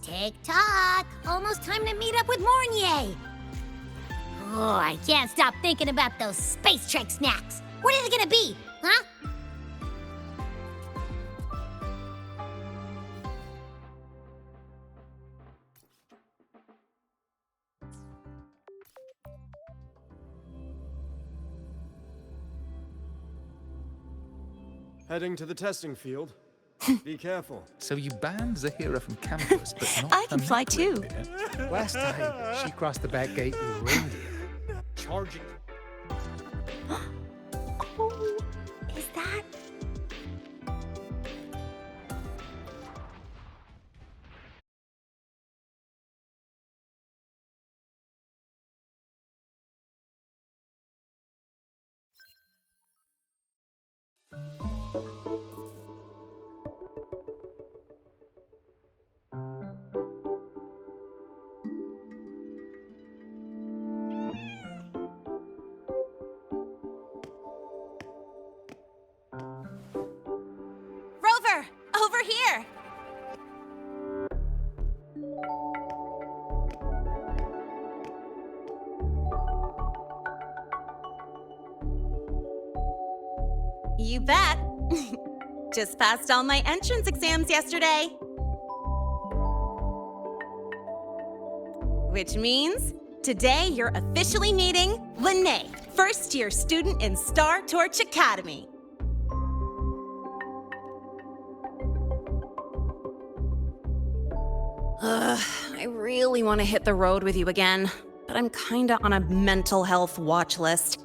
Tick-tock! Almost time to meet up with Mornier! Oh, I can't stop thinking about those Space Trek snacks! What is it gonna be, huh? Heading to the testing field. Be careful. So you banned Zahira from campus, but not I can fly too. Last time, she crossed the back gate with reindeer. Charging. Oh, is that... Rover! Over here! You bet. Just passed all my entrance exams yesterday. Which means today you're officially meeting Lene, first-year student in Star Torch Academy. I really want to hit the road with you again, but I'm kinda on a mental health watch list.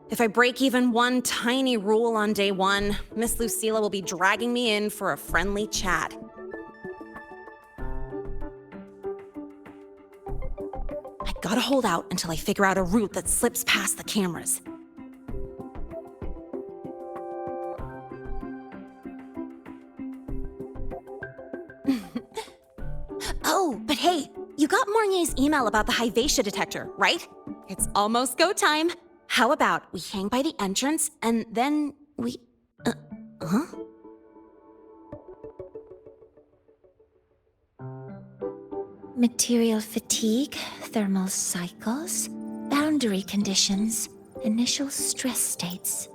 If I break even one tiny rule on day one, Miss Lucilla will be dragging me in for a friendly chat. I gotta hold out until I figure out a route that slips past the cameras. Oh, but hey, you got Mornier's email about the Hyvatia detector, right? It's almost go time. How about we hang by the entrance and then we... huh? Material fatigue, thermal cycles, boundary conditions, initial stress states.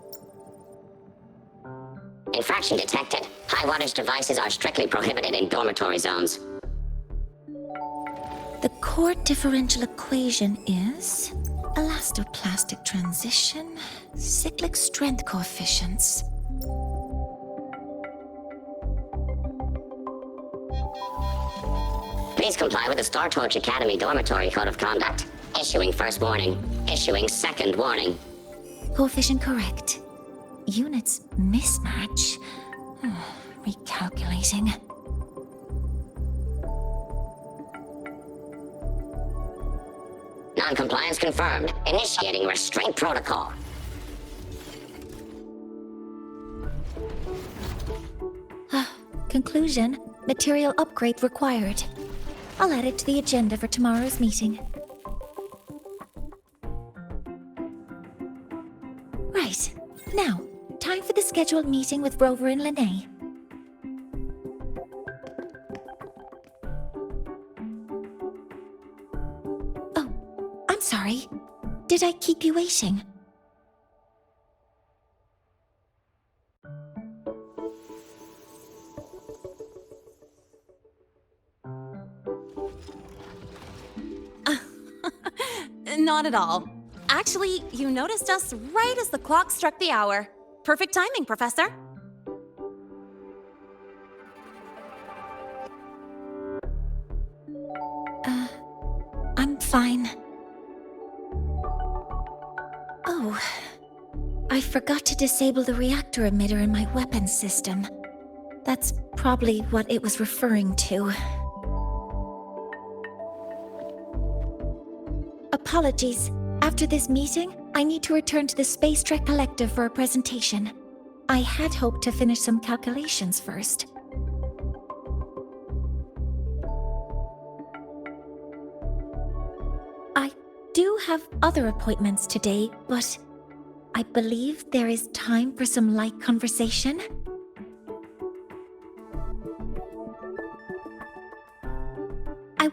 Infraction detected. High wattage devices are strictly prohibited in dormitory zones. The core differential equation is elastoplastic transition, cyclic strength coefficients. Please comply with the Star Torch Academy Dormitory Code of Conduct. Issuing first warning. Issuing second warning. Coefficient correct. Units mismatch. Recalculating. Non-compliance confirmed. Initiating restraint protocol. Conclusion, material upgrade required. I'll add it to the agenda for tomorrow's meeting. Right. Now, time for the scheduled meeting with Rover and Lene. Oh, I'm sorry. Did I keep you waiting? Not at all. Actually, you noticed us right as the clock struck the hour. Perfect timing, Professor. I'm fine. Oh, I forgot to disable the reactor emitter in my weapons system. That's probably what it was referring to. Apologies. After this meeting, I need to return to the Space Trek Collective for a presentation. I had hoped to finish some calculations first. I do have other appointments today, but I believe there is time for some light conversation.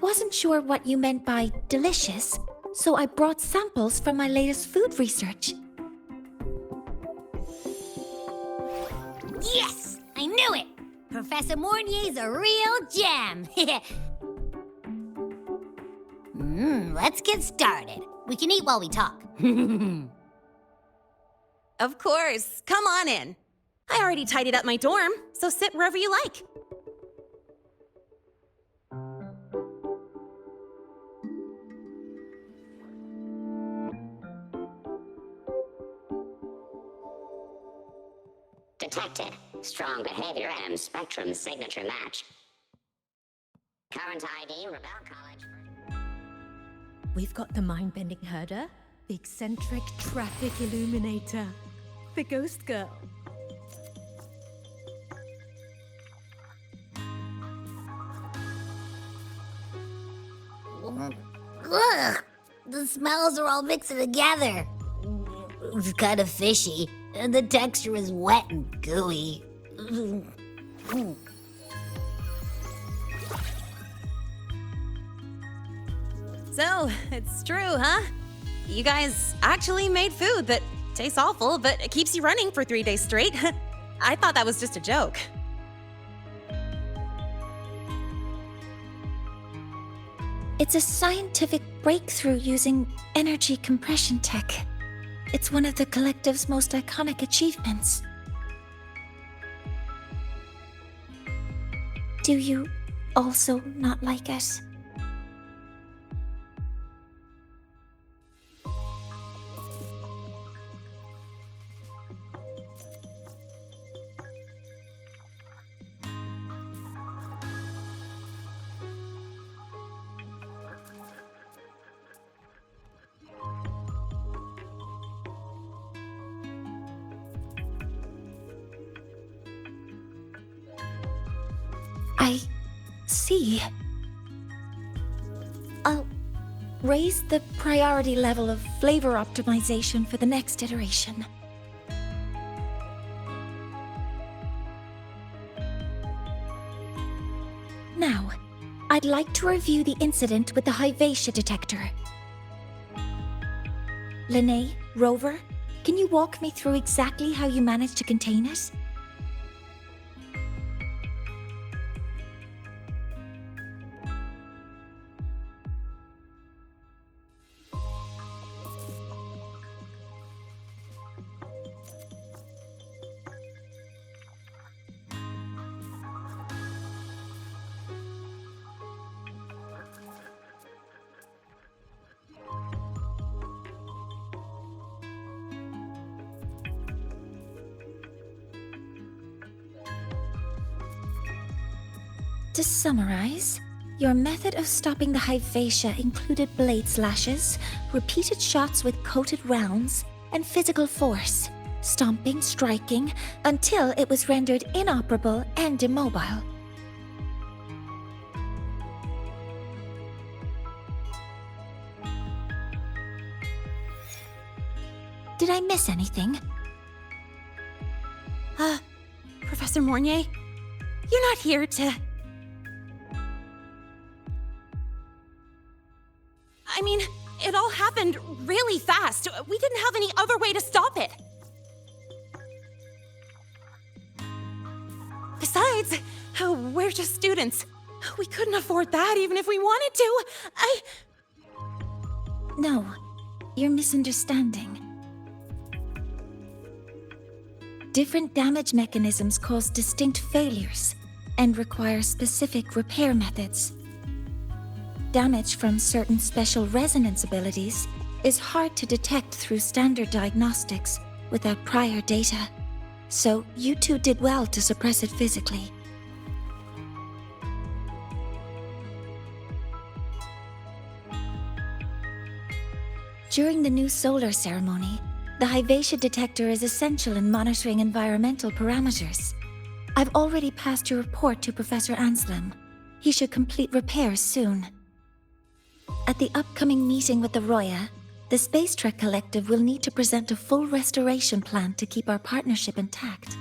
wasn't sure what you meant by delicious, so I brought samples from my latest food research. Yes! I knew it! Professor Mornier's a real gem! Let's get started. We can eat while we talk. Of course. Come on in. I already tidied up my dorm, so sit wherever you like. Detected. Strong behavior and spectrum signature match. Current ID, Rebel College. We've got the mind-bending herder, the eccentric traffic illuminator, the ghost girl. Ugh! The smells are all mixed together. It's kind of fishy, and the texture is wet and gooey. So, it's true, huh? You guys actually made food that tastes awful, but it keeps you running for 3 days straight. I thought that was just a joke. It's a scientific breakthrough using energy compression tech. It's one of the collective's most iconic achievements. Do you also not like it? I see. I'll raise the priority level of flavor optimization for the next iteration. Now, I'd like to review the incident with the Hyvatia detector. Lene, Rover, can you walk me through exactly how you managed to contain it? To summarize, your method of stopping the Hyvatia included blade slashes, repeated shots with coated rounds, and physical force, stomping, striking, until it was rendered inoperable and immobile. Did I miss anything? Professor Mornier, you're not here to... I mean, it all happened really fast. We didn't have any other way to stop it. Besides, we're just students. We couldn't afford that even if we wanted to. No, you're misunderstanding. Different damage mechanisms cause distinct failures and require specific repair methods. Damage from certain special resonance abilities is hard to detect through standard diagnostics without prior data, so you two did well to suppress it physically. During the new solar ceremony, the Hyvatia detector is essential in monitoring environmental parameters. I've already passed your report to Professor Anselm. He should complete repairs soon. At the upcoming meeting with the Roya, the Space Trek Collective will need to present a full restoration plan to keep our partnership intact.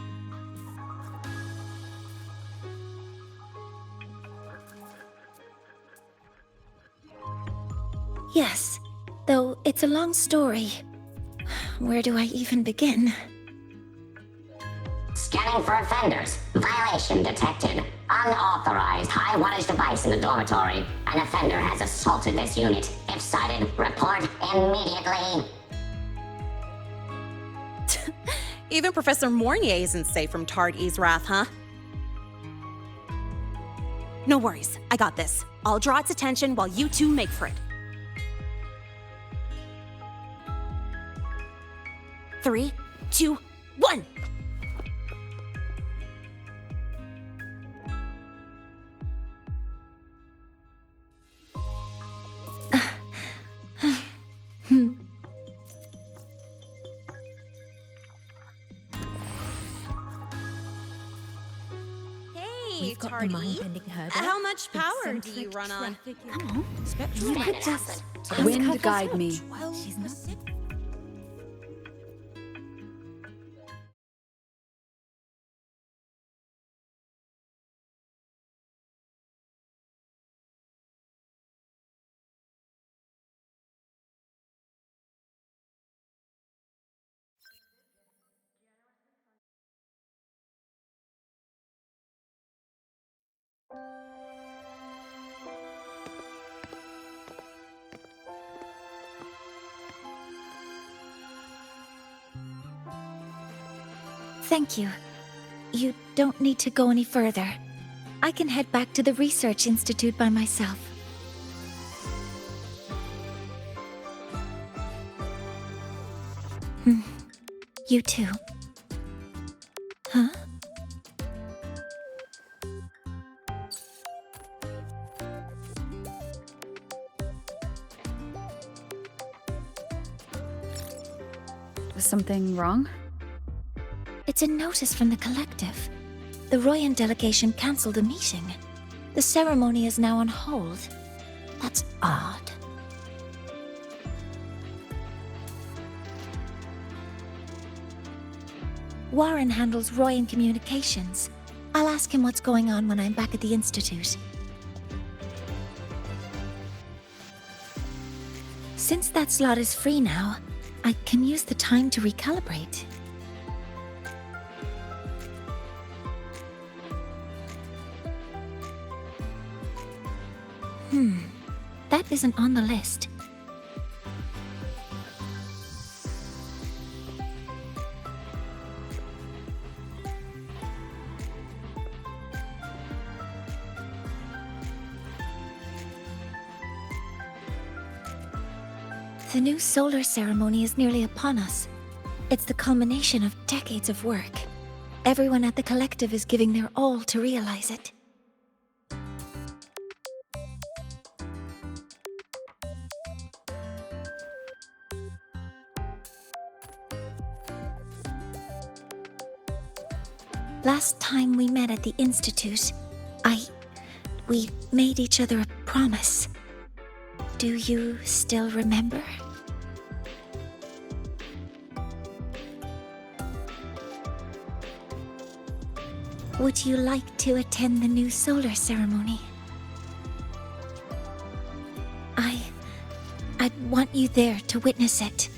Yes, though it's a long story. Where do I even begin? Scanning for offenders. Violation detected. Unauthorized high wattage device in the dormitory. An offender has assaulted this unit. If sighted, report immediately. Even Professor Mornier isn't safe from Targ-E's wrath, huh? No worries, I got this. I'll draw its attention while you two make for it. 3, 2, 1! Hey, We've got the Tardy. mind-bending herder. How much power do you eccentric run on? traffic- Come on. Spectrum. You could just... Wind guide me. She's not. Thank you. You don't need to go any further. I can head back to the Research Institute by myself. You too. Huh? Was something wrong? It's a notice from the collective. The Royan delegation cancelled a meeting. The ceremony is now on hold. That's odd. Warren handles Royan communications. I'll ask him what's going on when I'm back at the Institute. Since that slot is free now, I can use the time to recalibrate. That isn't on the list. The new solar ceremony is nearly upon us. It's the culmination of decades of work. Everyone at the collective is giving their all to realize it. Last time we met at the Institute, we made each other a promise. Do you still remember? Would you like to attend the new solar ceremony? I'd want you there to witness it.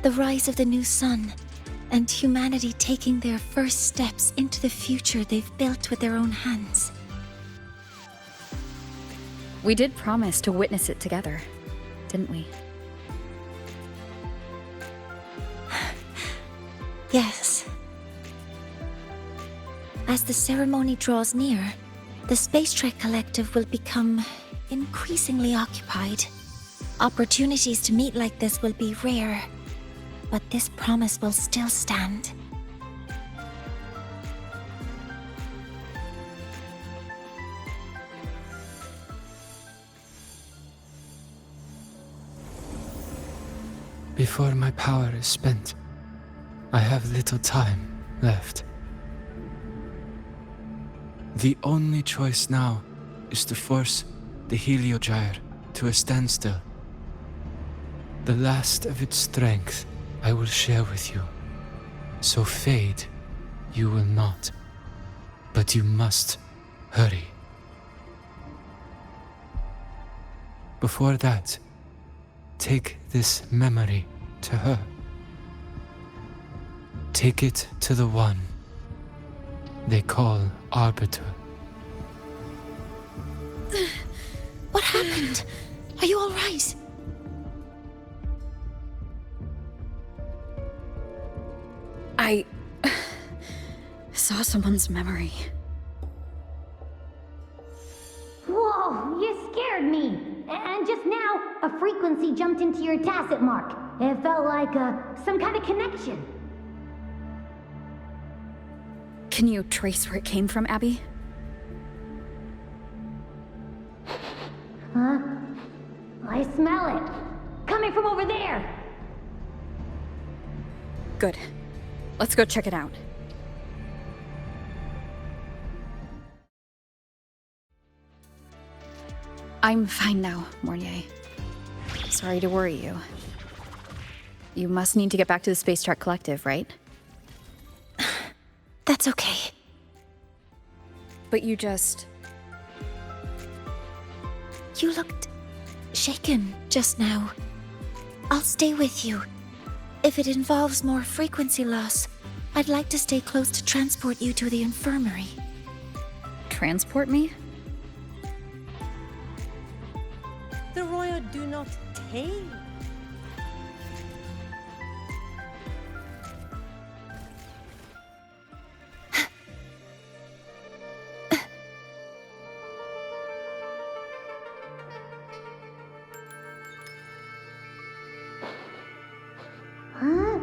The rise of the new sun, and humanity taking their first steps into the future they've built with their own hands. We did promise to witness it together, didn't we? Yes. As the ceremony draws near, the Space Trek Collective will become increasingly occupied. Opportunities to meet like this will be rare, but this promise will still stand. Before my power is spent, I have little time left. The only choice now is to force the Heliogyre to a standstill. The last of its strength I will share with you. So fade, you will not. But you must hurry. Before that, take this memory to her. Take it to the one they call Arbiter. What happened? Are you all right? I saw someone's memory. Whoa, you scared me. And just now, a frequency jumped into your tacit mark. It felt like some kind of connection. Can you trace where it came from, Abby? Huh? I smell it. Coming from over there. Good. Let's go check it out. I'm fine now, Mornier. Sorry to worry you. You must need to get back to the Space Track Collective, right? That's okay. But you just... You looked shaken just now. I'll stay with you. If it involves more frequency loss, I'd like to stay close to transport you to the infirmary. Transport me? The Royal do not tame. Huh?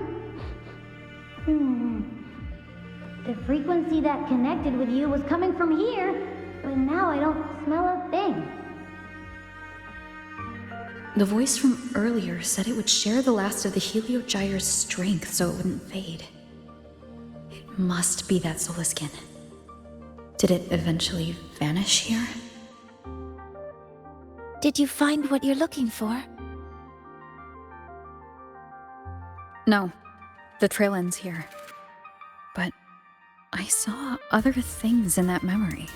The frequency that connected with you was coming from here, but now I don't smell a thing. The voice from earlier said it would share the last of the Heliogyre's strength so it wouldn't fade. It must be that solar skin. Did it eventually vanish here? Did you find what you're looking for? No. The trail ends here. But I saw other things in that memory.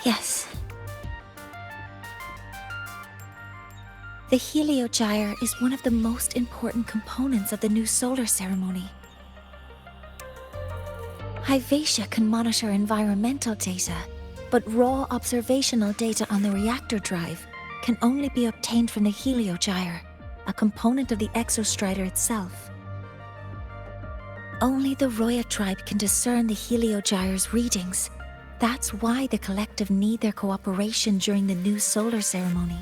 Yes. The Heliogyre is one of the most important components of the new solar ceremony. Hyvatia can monitor environmental data, but raw observational data on the reactor drive can only be obtained from the Heliogyre, a component of the Exostrider itself. Only the Roya tribe can discern the Heliogyre's readings. That's why the collective need their cooperation during the new solar ceremony.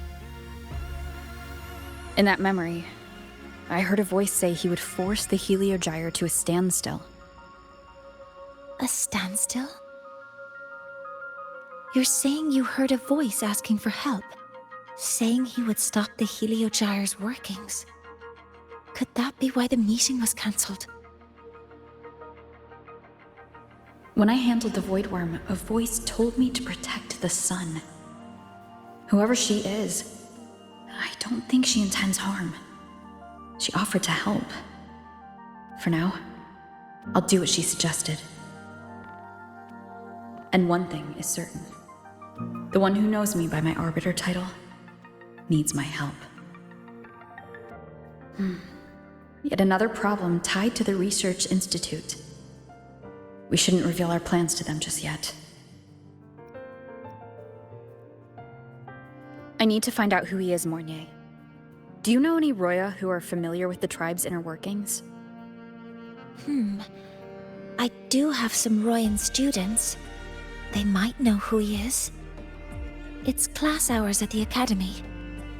In that memory, I heard a voice say he would force the Heliogyre to a standstill. A standstill? You're saying you heard a voice asking for help, saying he would stop the Heliogyre's workings. Could that be why the meeting was cancelled? When I handled the Void Worm, a voice told me to protect the sun. Whoever she is, I don't think she intends harm. She offered to help. For now, I'll do what she suggested. And one thing is certain. The one who knows me by my Arbiter title needs my help. Yet another problem tied to the Research Institute. We shouldn't reveal our plans to them just yet. I need to find out who he is, Mornier. Do you know any Roya who are familiar with the tribe's inner workings? I do have some Royan students. They might know who he is. It's class hours at the academy.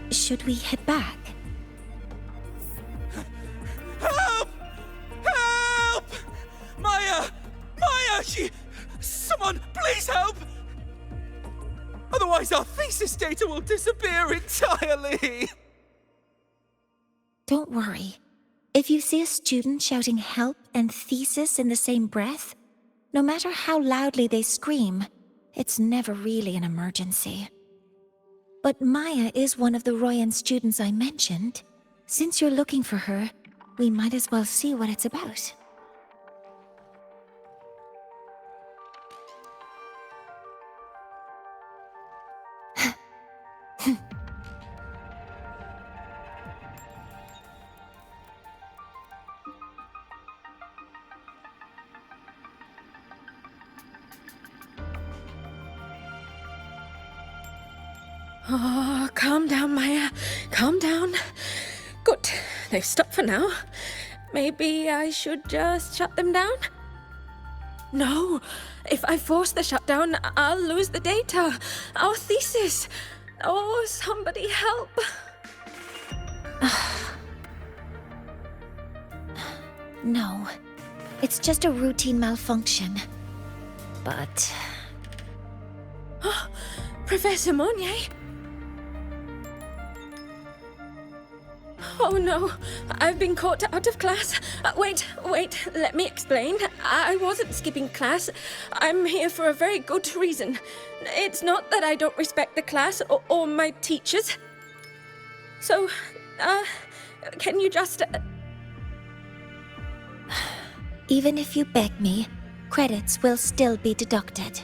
Should we head back? Help! Help! Maya! Maya! Someone, please help! Otherwise our thesis data will disappear entirely! Don't worry. If you see a student shouting help and thesis in the same breath, no matter how loudly they scream, it's never really an emergency. But Maya is one of the Royan students I mentioned. Since you're looking for her, we might as well see what it's about. Oh, calm down, Maya. Calm down. Good. They've stopped for now. Maybe I should just shut them down? No. If I force the shutdown, I'll lose the data. Our thesis. Oh, somebody help. No. It's just a routine malfunction. But... Professor Monnier? Oh no, I've been caught out of class. Wait, let me explain. I wasn't skipping class. I'm here for a very good reason. It's not that I don't respect the class or my teachers. So, can you just... Even if you beg me, credits will still be deducted.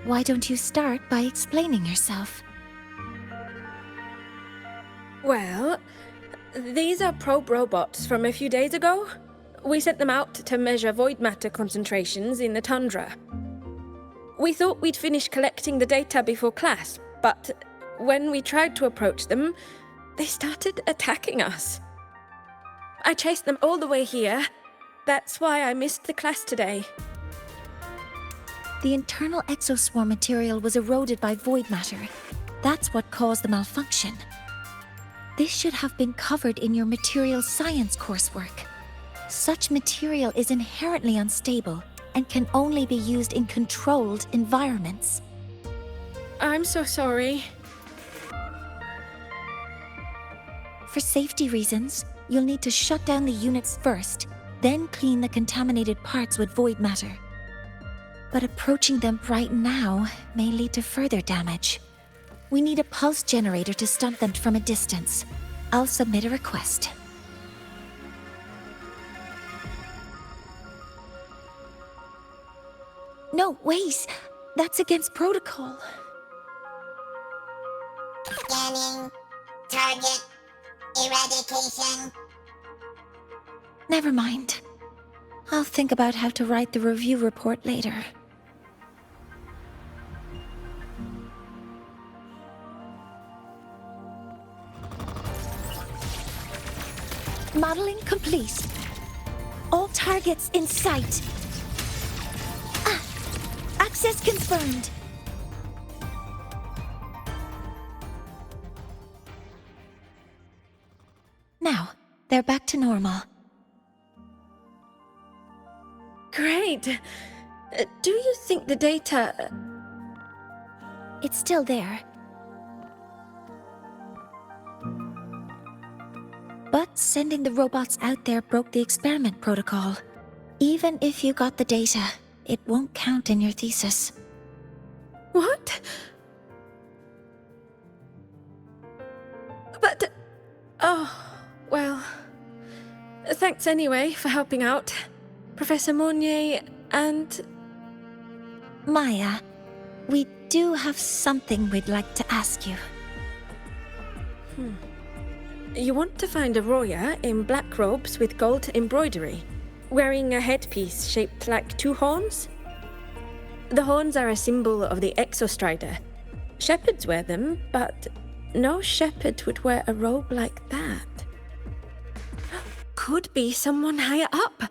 Why don't you start by explaining yourself? Well, these are probe robots from a few days ago. We sent them out to measure void matter concentrations in the tundra. We thought we'd finish collecting the data before class, but when we tried to approach them, they started attacking us. I chased them all the way here. That's why I missed the class today. The internal exoswarm material was eroded by void matter. That's what caused the malfunction. This should have been covered in your material science coursework. Such material is inherently unstable and can only be used in controlled environments. I'm so sorry. For safety reasons, you'll need to shut down the units first, then clean the contaminated parts with void matter. But approaching them right now may lead to further damage. We need a pulse generator to stun them from a distance. I'll submit a request. No, wait! That's against protocol. Scanning. Target. Eradication. Never mind. I'll think about how to write the review report later. Modeling complete. All targets in sight. Access confirmed. Now, they're back to normal. Great. Do you think the data... It's still there. But sending the robots out there broke the experiment protocol. Even if you got the data, it won't count in your thesis. What? But... Oh, well... Thanks anyway for helping out. Professor Monnier and... Maya, we do have something we'd like to ask you. You want to find a Roya in black robes with gold embroidery, wearing a headpiece shaped like two horns? The horns are a symbol of the Exostrider. Shepherds wear them, but no shepherd would wear a robe like that. Could be someone higher up,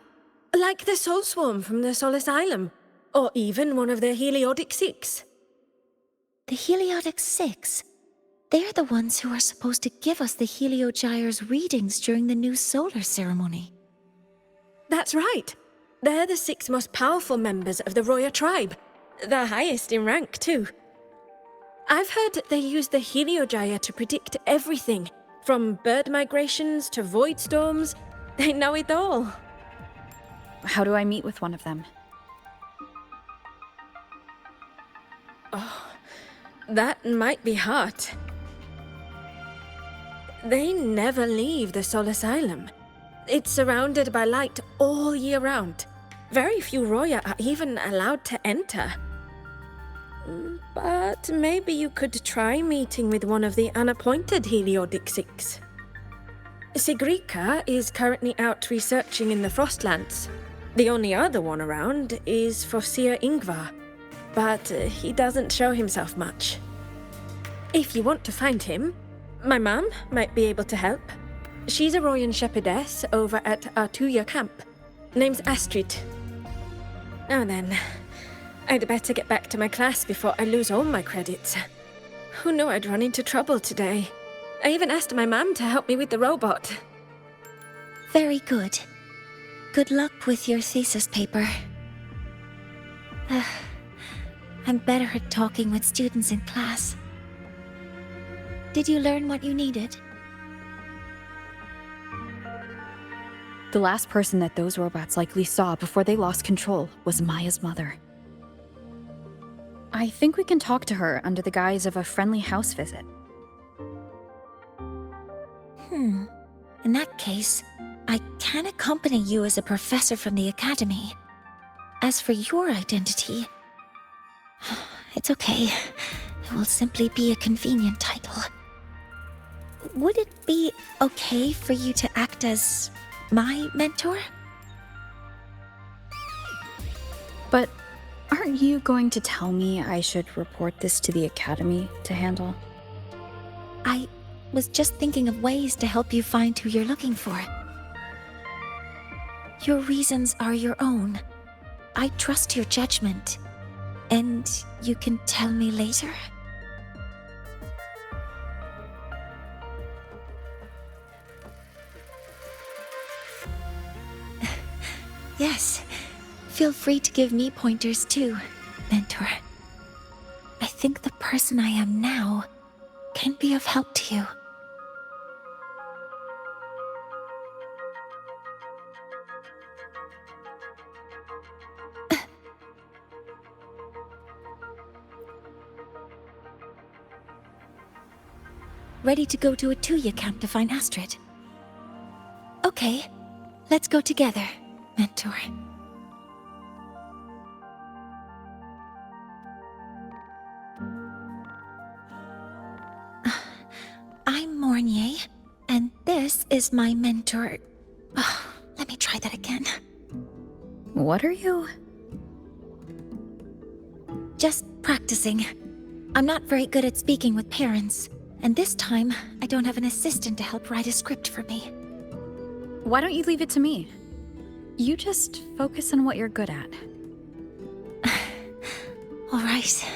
like the Soul Swarm from the Sol Asylum, or even one of the Heliodic Six. The Heliodic Six? They're the ones who are supposed to give us the Heliogyre's readings during the new solar ceremony. That's right. They're the 6 most powerful members of the Roya tribe. The highest in rank, too. I've heard they use the Heliogyre to predict everything, from bird migrations to void storms. They know it all. How do I meet with one of them? Oh, that might be hard. They never leave the Sol Asylum. It's surrounded by light all year round. Very few Roya are even allowed to enter. But maybe you could try meeting with one of the unappointed Heliodic Six. Sigrika is currently out researching in the Frostlands. The only other one around is Fossir Ingvar, but he doesn't show himself much. If you want to find him, my mum might be able to help. She's a Royan shepherdess over at Artuya camp. Name's Astrid. Now then, I'd better get back to my class before I lose all my credits. Who knew I'd run into trouble today? I even asked my mum to help me with the robot. Very good. Good luck with your thesis paper. I'm better at talking with students in class. Did you learn what you needed? The last person that those robots likely saw before they lost control was Maya's mother. I think we can talk to her under the guise of a friendly house visit. In that case, I can accompany you as a professor from the academy. As for your identity, it's okay. It will simply be a convenient title. Would it be okay for you to act as my mentor? But aren't you going to tell me I should report this to the academy to handle? I was just thinking of ways to help you find who you're looking for. Your reasons are your own. I trust your judgment. And you can tell me later? Yes. Feel free to give me pointers too, mentor. I think the person I am now can be of help to you. Ready to go to a Tuya camp to find Astrid? Okay, let's go together, mentor. I'm Mornier, and this is my mentor. Let me try that again. What are you? Just practicing. I'm not very good at speaking with parents, and this time I don't have an assistant to help write a script for me. Why don't you leave it to me? You just focus on what you're good at. All right.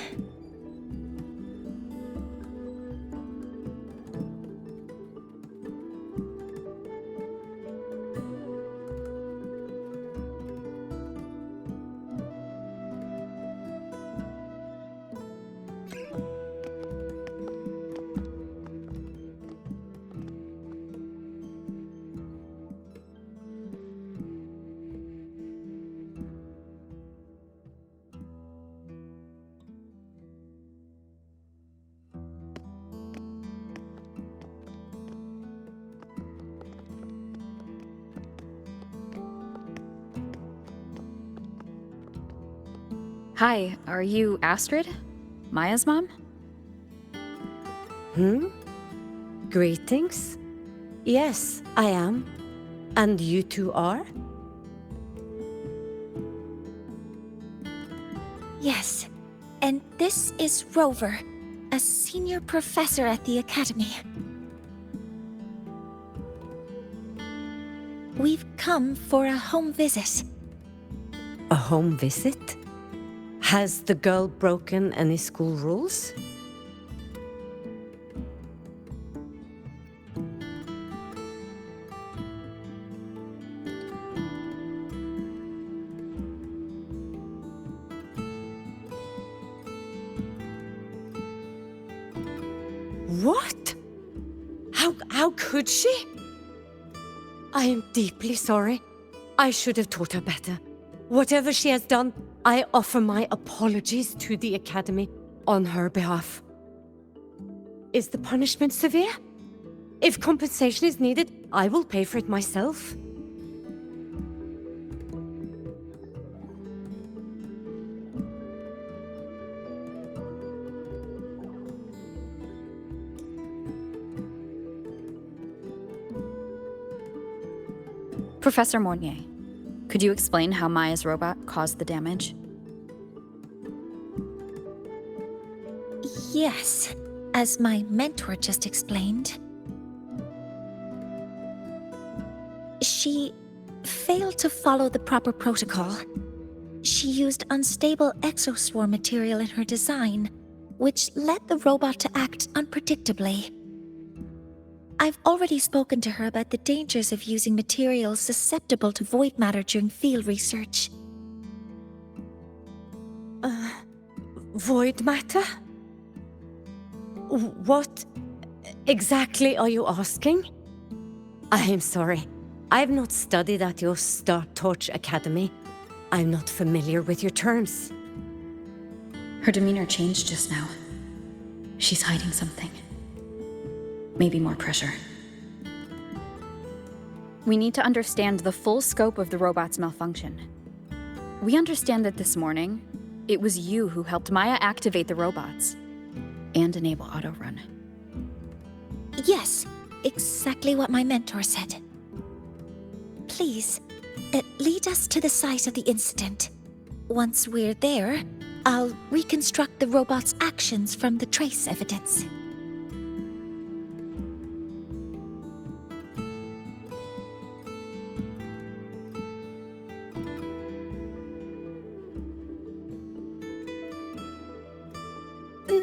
Hi, are you Astrid? Maya's mom? Greetings. Yes, I am. And you two are? Yes, and this is Rover, a senior professor at the academy. We've come for a home visit. A home visit? Has the girl broken any school rules? What? How could she? I am deeply sorry. I should have taught her better. Whatever she has done, I offer my apologies to the Academy on her behalf. Is the punishment severe? If compensation is needed, I will pay for it myself. Professor Mornier, could you explain how Maya's robot caused the damage? Yes. As my mentor just explained, she failed to follow the proper protocol. She used unstable exoswarm material in her design, which led the robot to act unpredictably. I've already spoken to her about the dangers of using materials susceptible to void matter during field research. Void matter? What exactly are you asking? I am sorry. I have not studied at your Star Torch Academy. I'm not familiar with your terms. Her demeanor changed just now. She's hiding something. Maybe more pressure. We need to understand the full scope of the robot's malfunction. We understand that this morning, it was you who helped Maya activate the robots and enable auto-run. Yes, exactly what my mentor said. Please, lead us to the site of the incident. Once we're there, I'll reconstruct the robot's actions from the trace evidence.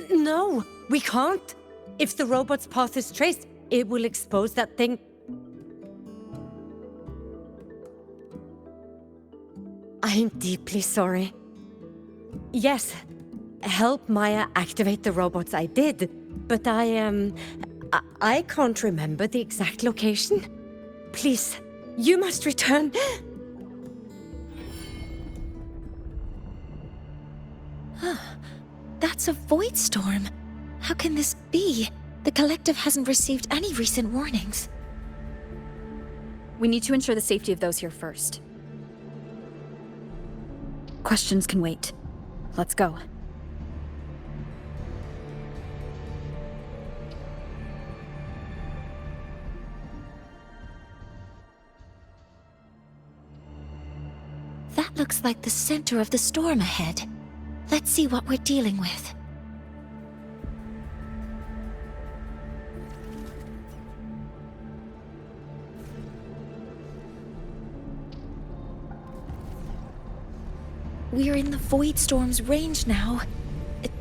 No, we can't. If the robot's path is traced, it will expose that thing. I am deeply sorry. Yes, help Maya activate the robots I did, but I can't remember the exact location. Please, you must return. That's a void storm. How can this be? The collective hasn't received any recent warnings. We need to ensure the safety of those here first. Questions can wait. Let's go. That looks like the center of the storm ahead. Let's see what we're dealing with. We're in the Void Storm's range now.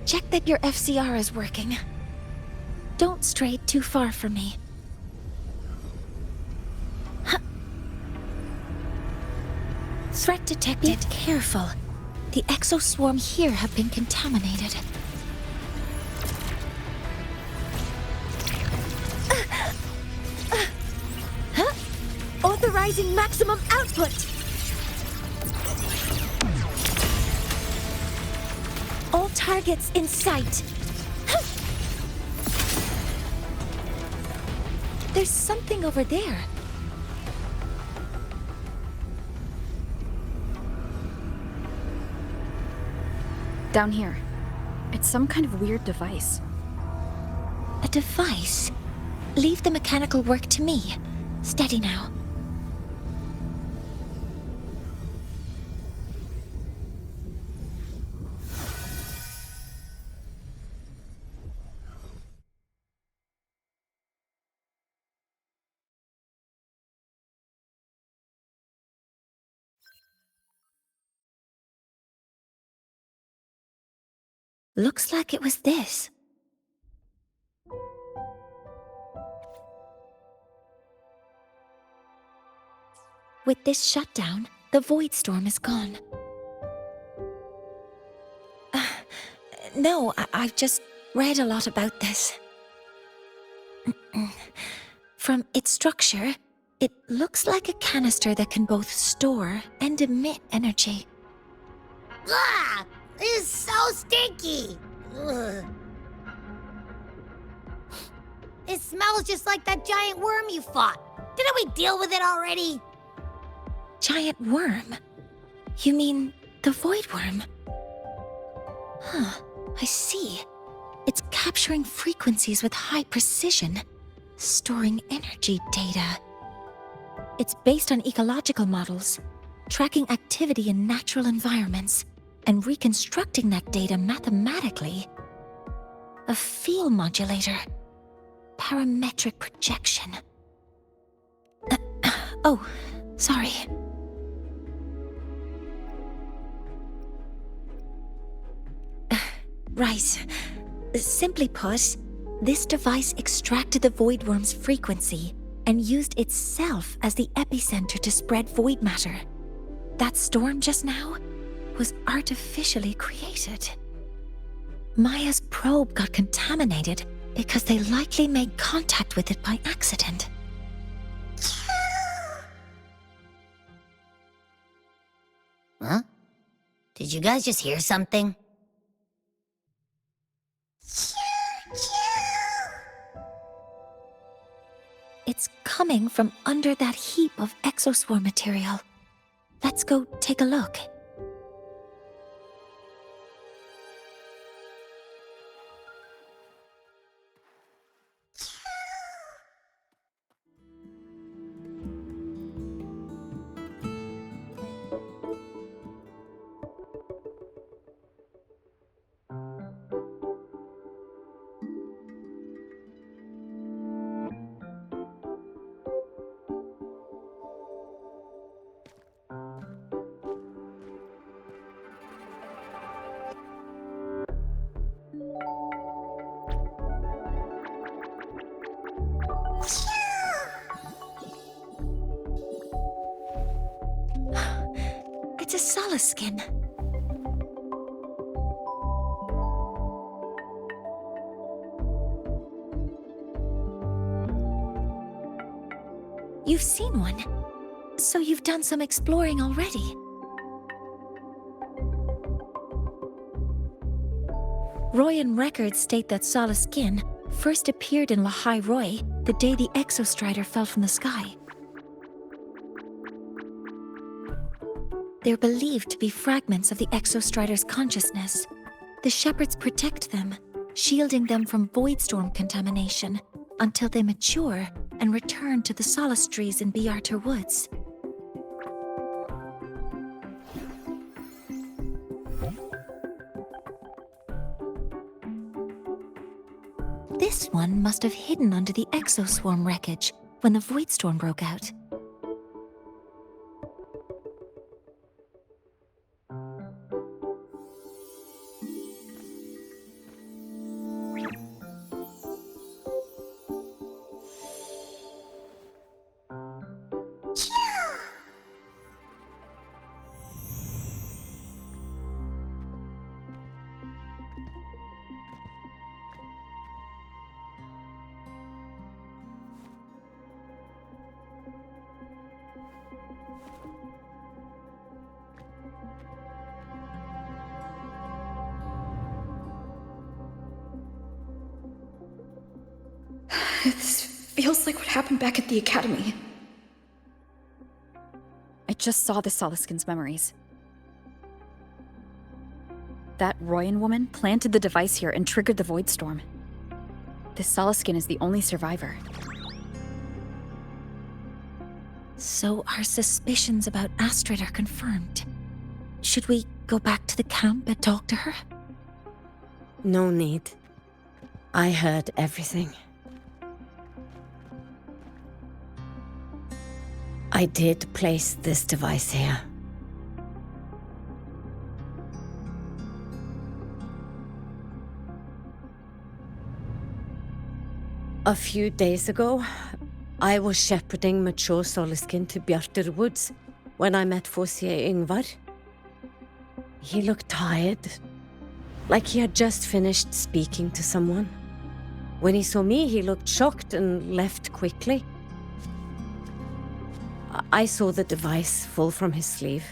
Check that your FCR is working. Don't stray too far from me. Threat detected. Be careful. The exoswarm here have been contaminated. Authorizing maximum output! All targets in sight. There's something over there. Down here. It's some kind of weird device. A device? Leave the mechanical work to me. Steady now. Looks like it was this. With this shutdown, the Void Storm is gone. No, I've just read a lot about this. From its structure, it looks like a canister that can both store and emit energy. Ugh! This is so stinky! Ugh. It smells just like that giant worm you fought. Didn't we deal with it already? Giant worm? You mean the Void Worm? Huh, I see. It's capturing frequencies with high precision, storing energy data. It's based on ecological models, tracking activity in natural environments, and reconstructing that data mathematically. A field modulator. Parametric projection. Oh, sorry. Right. Simply put, this device extracted the void worm's frequency and used itself as the epicenter to spread void matter. That storm just now was artificially created. Maya's probe got contaminated because they likely made contact with it by accident. Huh? Did you guys just hear something? It's coming from under that heap of exoswarm material. Let's go take a look. It's a Solace skin. You've seen one, so you've done some exploring already. Royan records state that Solace skin first appeared in Lahai Roy the day the Exostrider fell from the sky. They're believed to be fragments of the Exostrider's consciousness. The Shepherds protect them, shielding them from voidstorm contamination until they mature and return to the Solace trees in Biarter Woods. This one must have hidden under the exoswarm wreckage when the voidstorm broke out. This feels like what happened back at the academy. I just saw the Solaskin's memories. That Royan woman planted the device here and triggered the void storm. This Solaskin is the only survivor. So our suspicions about Astrid are confirmed. Should we go back to the camp and talk to her? No need. I heard everything. I did place this device here. A few days ago, I was shepherding mature Solaskin to Bjarter Woods when I met Fossier Ingvar. He looked tired, like he had just finished speaking to someone. When he saw me, he looked shocked and left quickly. I saw the device fall from his sleeve.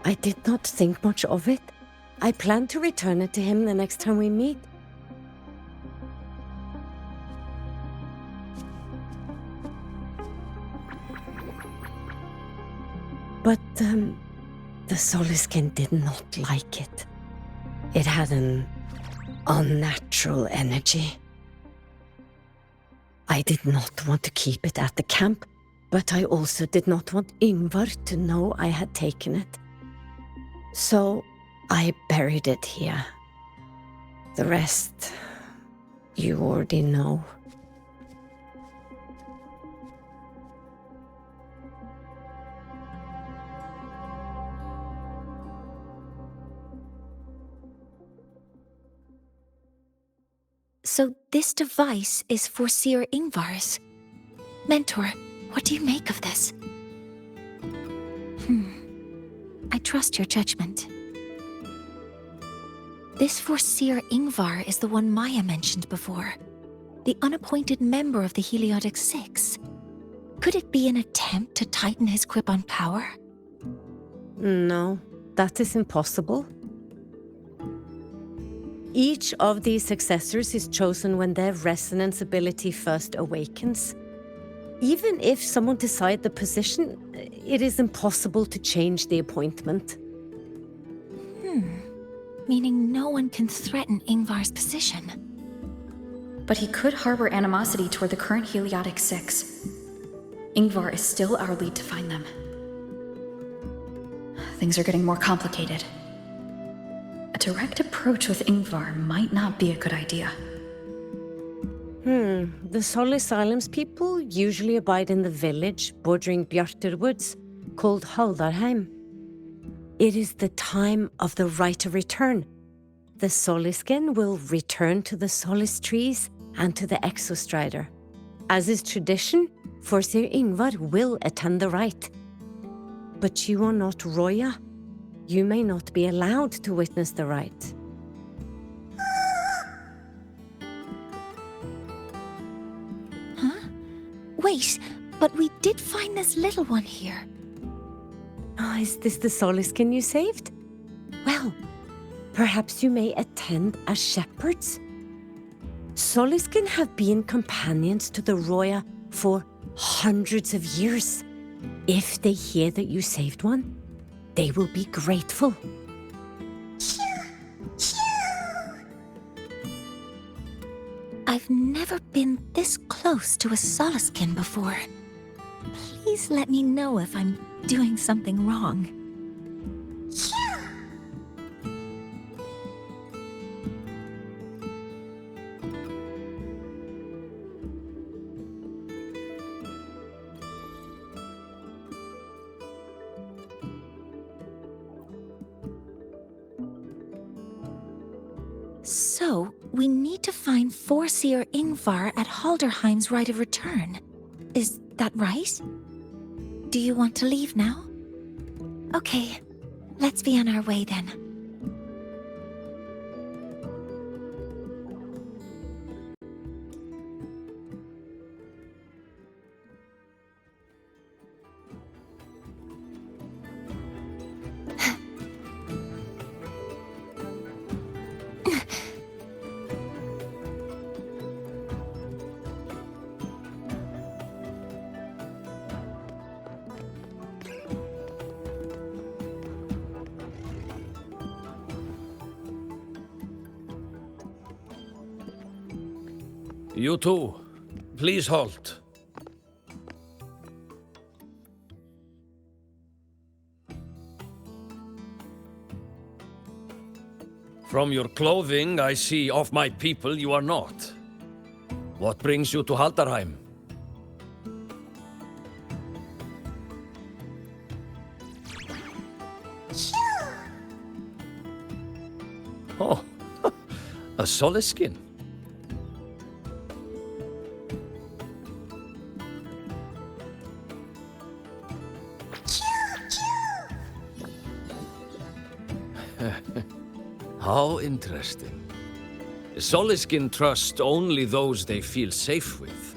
I did not think much of it. I plan to return it to him the next time we meet. But, the Solaskin did not like it. It had an unnatural energy. I did not want to keep it at the camp, but I also did not want Ingvar to know I had taken it. So I buried it here. The rest, you already know. So this device is for Seer Ingvar's. Mentor, what do you make of this? I trust your judgment. This Seer Ingvar is the one Maya mentioned before. The unappointed member of the Heliotic Six. Could it be an attempt to tighten his grip on power? No, that is impossible. Each of these successors is chosen when their resonance ability first awakens. Even if someone decides the position, it is impossible to change the appointment. Meaning no one can threaten Ingvar's position. But he could harbor animosity toward the current Heliotic Six. Ingvar is still our lead to find them. Things are getting more complicated. A direct approach with Ingvar might not be a good idea. The Solis Islands people usually abide in the village bordering Bjartur Woods, called Haldarheim. It is the time of the right of return. The Soliskin will return to the Solis trees and to the Exostrider. As is tradition, Forseer Ingvar will attend the rite. But you are not Roya. You may not be allowed to witness the rite. Wait, but we did find this little one here. Is this the Soliskin you saved? Well, perhaps you may attend as shepherds? Soliskin have been companions to the Roya for hundreds of years. If they hear that you saved one, they will be grateful. I've never been this close to a Soliskin before. Please let me know if I'm doing something wrong. So, we need to find Forseer Ingvar at Halderheim's Rite of Return. Is that right? Do you want to leave now? Okay, let's be on our way then. You two, please halt. From your clothing, I see of my people you are not. What brings you to Haldarheim? Oh, a Soliskin. How interesting. Soliskin trust only those they feel safe with.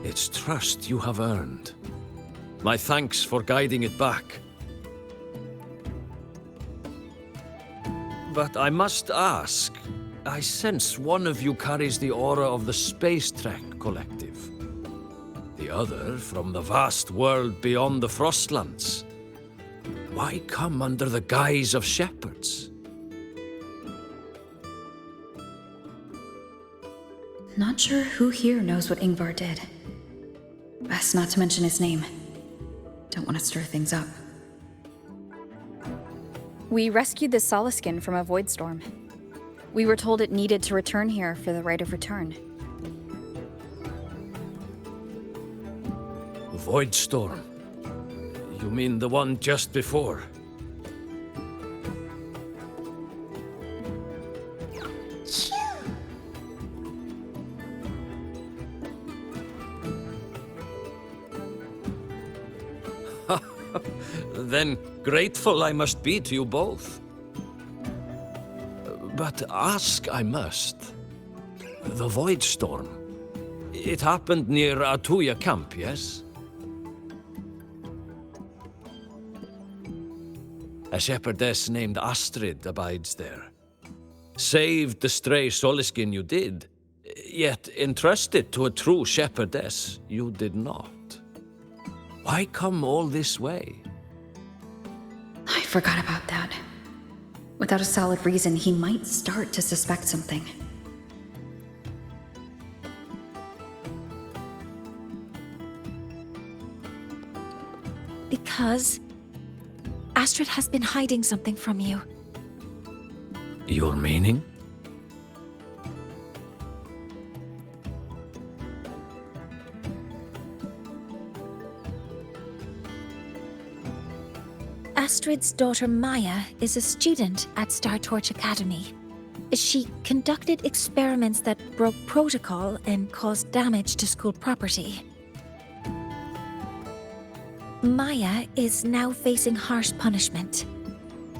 It's trust you have earned. My thanks for guiding it back. But I must ask, I sense one of you carries the aura of the Space Trek Collective. The other from the vast world beyond the Frostlands. Why come under the guise of shepherds? Not sure who here knows what Ingvar did. Best not to mention his name. Don't want to stir things up. We rescued the Soliskin from a void storm. We were told it needed to return here for the right of return. Void storm? You mean the one just before? Then grateful I must be to you both. But ask I must. The Void Storm. It happened near Atuya camp, yes? A shepherdess named Astrid abides there. Saved the stray Soliskin you did, yet entrusted to a true shepherdess you did not. Why come all this way? I forgot about that. Without a solid reason, he might start to suspect something. Because Astrid has been hiding something from you. Your meaning? Astrid's daughter Maya is a student at Star Torch Academy. She conducted experiments that broke protocol and caused damage to school property. Maya is now facing harsh punishment.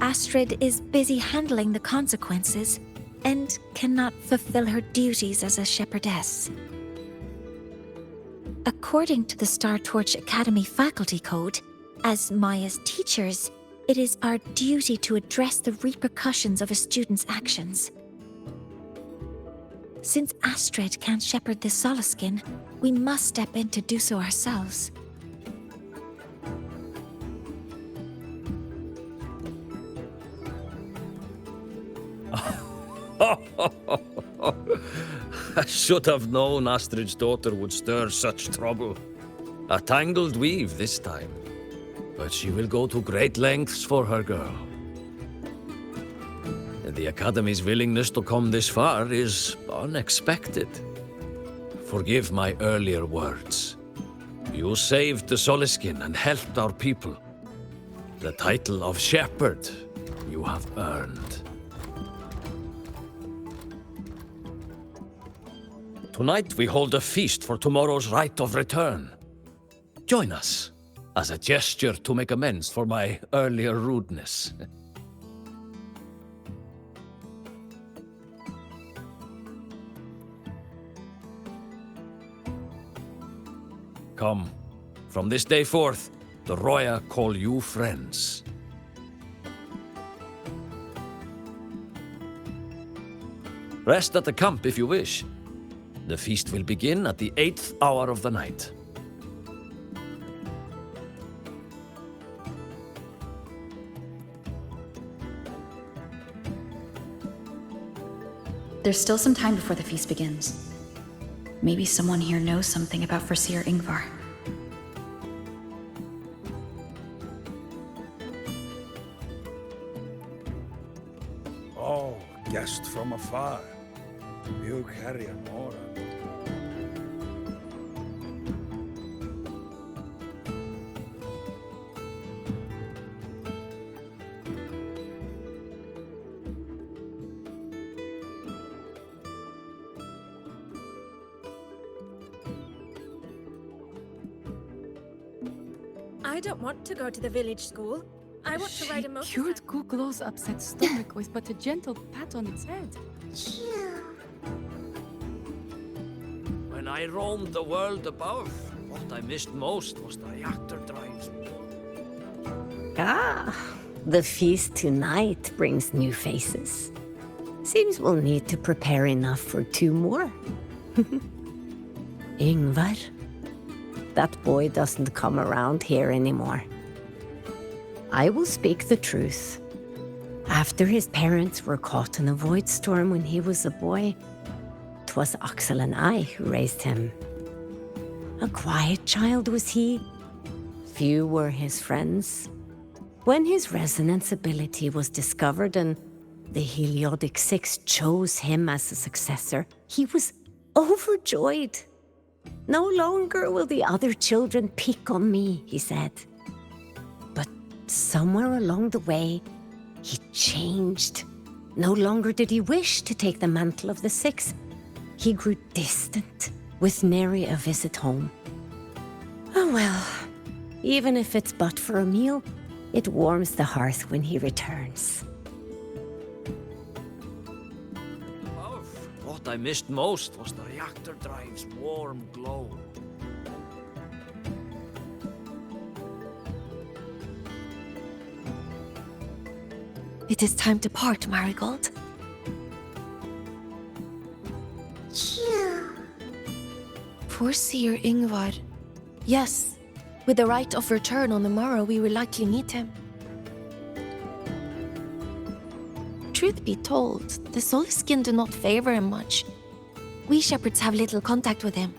Astrid is busy handling the consequences and cannot fulfill her duties as a shepherdess. According to the Star Torch Academy faculty code, as Maya's teachers, it is our duty to address the repercussions of a student's actions. Since Astrid can't shepherd the Soliskin, we must step in to do so ourselves. I should have known Astrid's daughter would stir such trouble. A tangled weave this time. But she will go to great lengths for her girl. The Academy's willingness to come this far is unexpected. Forgive my earlier words. You saved the Soliskin and helped our people. The title of Shepherd you have earned. Tonight we hold a feast for tomorrow's rite of return. Join us, as a gesture to make amends for my earlier rudeness. Come, from this day forth, the Roya call you friends. Rest at the camp if you wish. The feast will begin at the 8th hour of the night. There's still some time before the feast begins. Maybe someone here knows something about Foreseer Ingvar. Oh, guest from afar. You carry an aura. I don't want to go to the village school. I want to ride a motorcycle. Cured Googlo's upset stomach with but a gentle pat on its head. When I roamed the world above, what I missed most was the reactor drives. Ah, the feast tonight brings new faces. Seems we'll need to prepare enough for 2 more. Ingvar, that boy doesn't come around here anymore. I will speak the truth. After his parents were caught in a void storm when he was a boy, 'twas Axel and I who raised him. A quiet child was he. Few were his friends. When his resonance ability was discovered and the Heliodic Six chose him as a successor, he was overjoyed. No longer will the other children pick on me, he said. But somewhere along the way, he changed. No longer did he wish to take the mantle of the Six. He grew distant, with nary a visit home. Oh well, even if it's but for a meal, it warms the hearth when he returns. What I missed most was the reactor drive's warm glow. It is time to part, Marigold. Poor Seer Ingvar. Yes, with the right of return on the morrow, we will likely meet him. Truth be told, the Soliskin do not favor him much. We shepherds have little contact with him.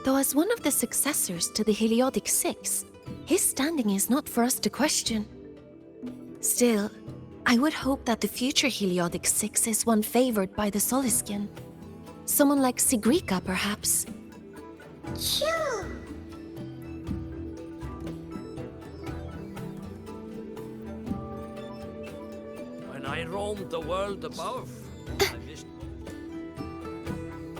Though as one of the successors to the Heliodic Six, his standing is not for us to question. Still, I would hope that the future Heliodic Six is one favored by the Soliskin. Someone like Sigrika, perhaps. When I roamed the world above, I missed...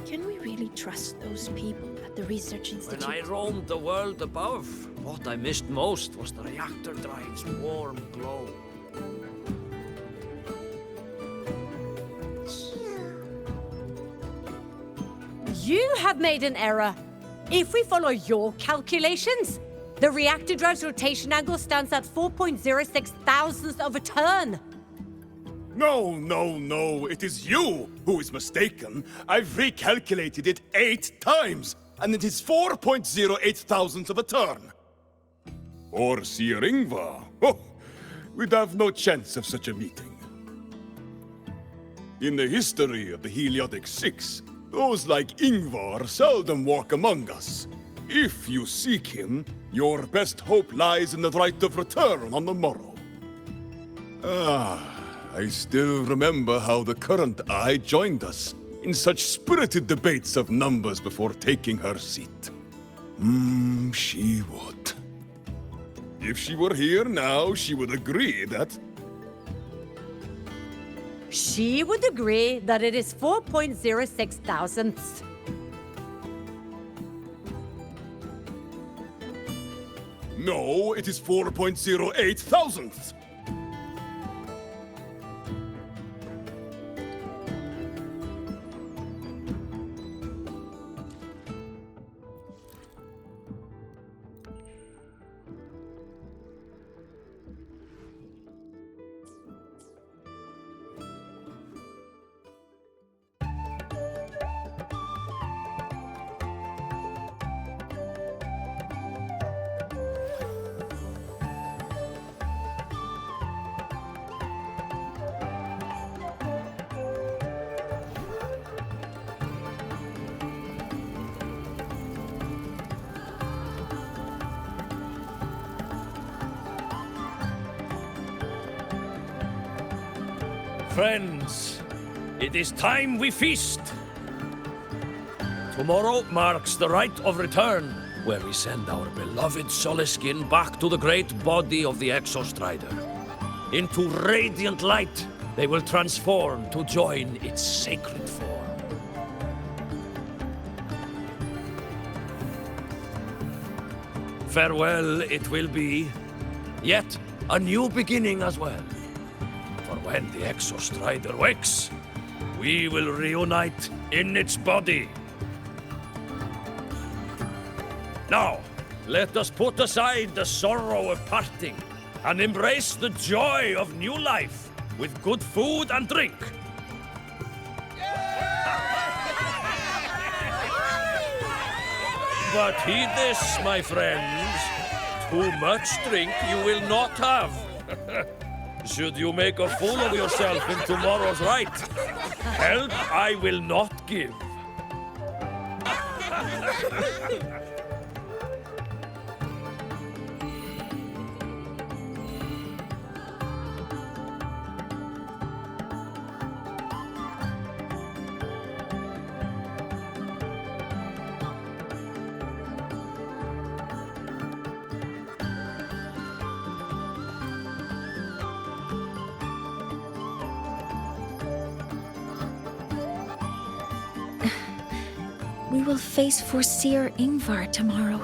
Can we really trust those people at the research institute? When I roamed the world above, what I missed most was the reactor drive's warm glow. You have made an error. If we follow your calculations, the reactor drive's rotation angle stands at 4.06 thousandths of a turn. No, it is you who is mistaken. I've recalculated it 8 times, and it is 4.08 thousandths of a turn. Or Seer Ingvar. Oh, we'd have no chance of such a meeting. In the history of the Heliodic Six, those like Ingvar seldom walk among us. If you seek him, your best hope lies in the right of return on the morrow. I still remember how the current eye joined us in such spirited debates of numbers before taking her seat. She would. If she were here now, she would agree that... She would agree that it is 4.06 thousandths. No, it is 4.08 thousandths. Friends, it is time we feast. Tomorrow marks the rite of return, where we send our beloved Soliskin back to the great body of the Exostrider. Into radiant light, they will transform to join its sacred form. Farewell it will be, yet a new beginning as well. For when the Exostrider wakes, we will reunite in its body. Now, let us put aside the sorrow of parting and embrace the joy of new life with good food and drink. But heed this, my friends. Too much drink you will not have. Should you make a fool of yourself in tomorrow's rite, help I will not give. we will face Forseer Ingvar tomorrow.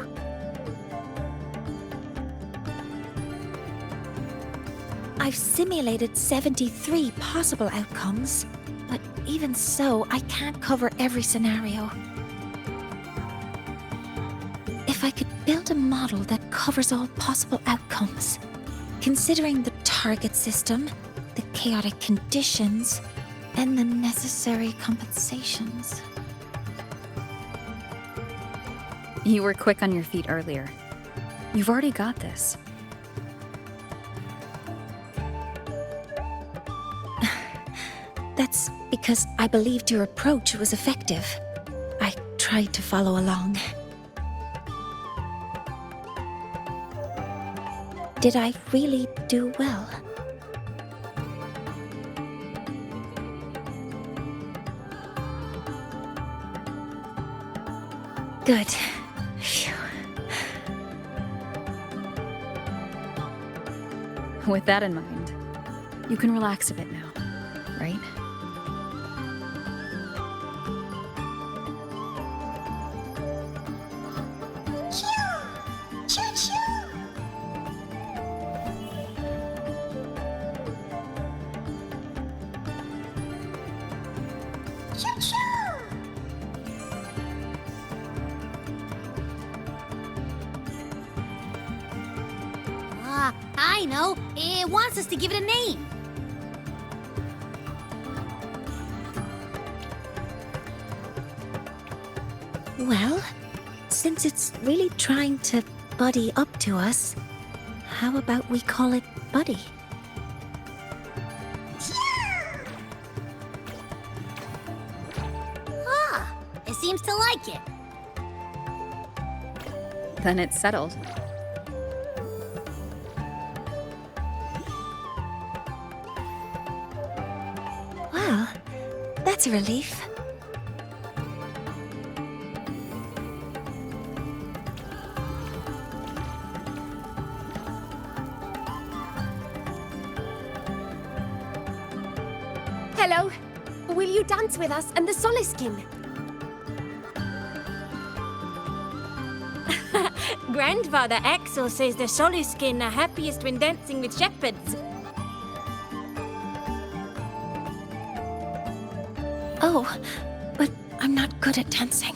I've simulated 73 possible outcomes, but even so, I can't cover every scenario. If I could build a model that covers all possible outcomes, considering the target system, the chaotic conditions, and the necessary compensations. You were quick on your feet earlier. You've already got this. That's because I believed your approach was effective. I tried to follow along. Did I really do well? Good. Phew. With that in mind, you can relax a bit now, right? I know. It wants us to give it a name. Well, since it's really trying to buddy up to us, how about we call it Buddy? Ah, it seems to like it. Then it's settled. Well, that's a relief. Hello. Will you dance with us and the Soliskin? Grandfather Axel says the Soliskin are happiest when dancing with shepherds. Oh, but I'm not good at dancing.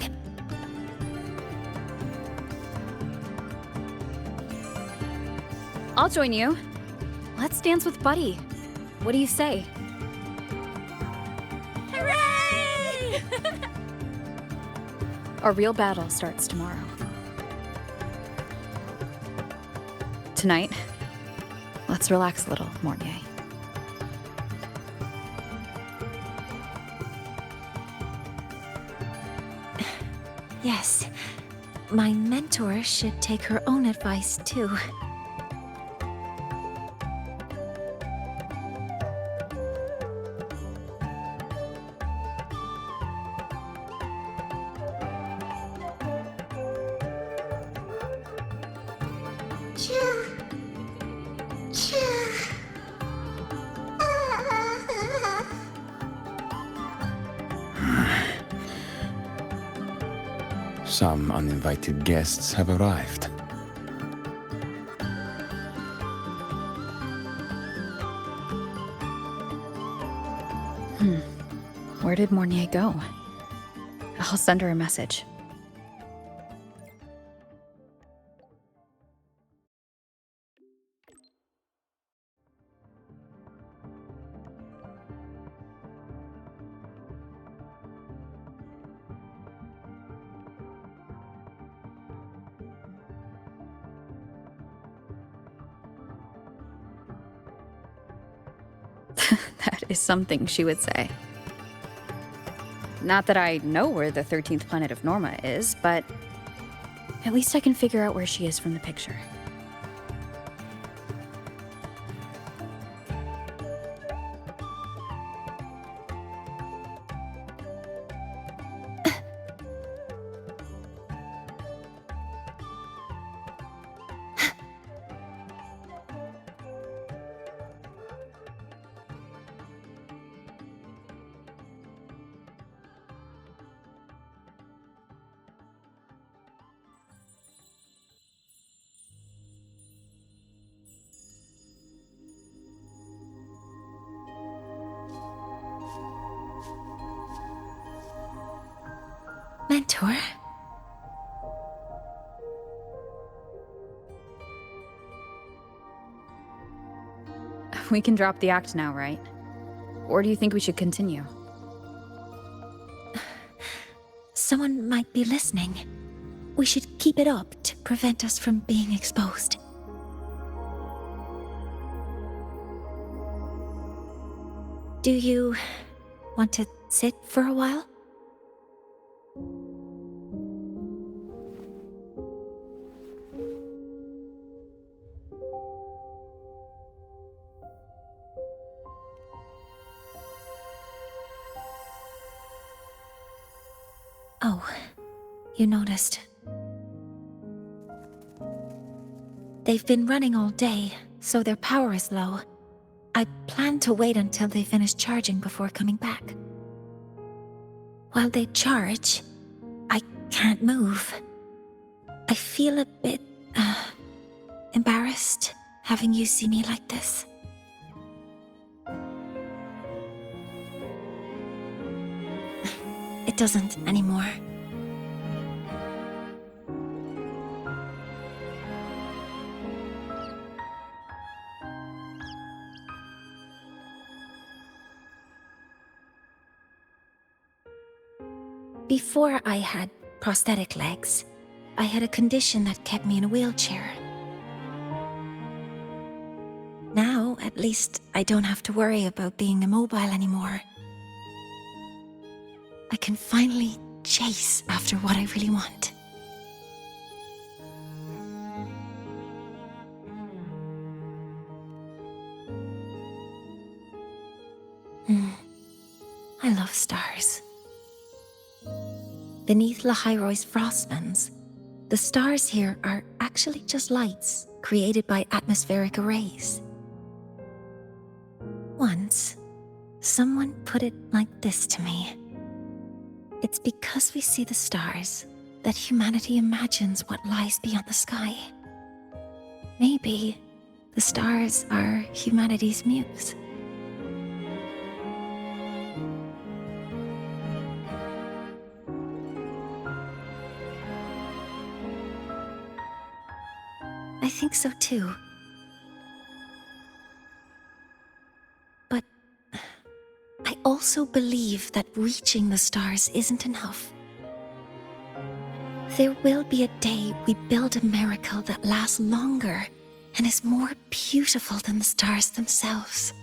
I'll join you. Let's dance with Buddy. What do you say? Hooray! Our real battle starts tomorrow. Tonight, let's relax a little, Mornier. Yes, my mentor should take her own advice too. Some uninvited guests have arrived. Where did Mornier go? I'll send her a message. That is something she would say. Not that I know where the 13th planet of Norma is, but at least I can figure out where she is from the picture. Mentor? We can drop the act now, right? Or do you think we should continue? Someone might be listening. We should keep it up to prevent us from being exposed. Do you want to sit for a while? Oh, you noticed. They've been running all day, so their power is low. I plan to wait until they finish charging before coming back. While they charge, I can't move. I feel a bit, embarrassed having you see me like this. It doesn't anymore. Before I had prosthetic legs, I had a condition that kept me in a wheelchair. Now, at least, I don't have to worry about being immobile anymore. I can finally chase after what I really want. I love stars. Beneath Lahairoy's frostbands, the stars here are actually just lights created by atmospheric arrays. Once, someone put it like this to me. It's because we see the stars that humanity imagines what lies beyond the sky. Maybe the stars are humanity's muse. I think so too. But I also believe that reaching the stars isn't enough. There will be a day we build a miracle that lasts longer and is more beautiful than the stars themselves.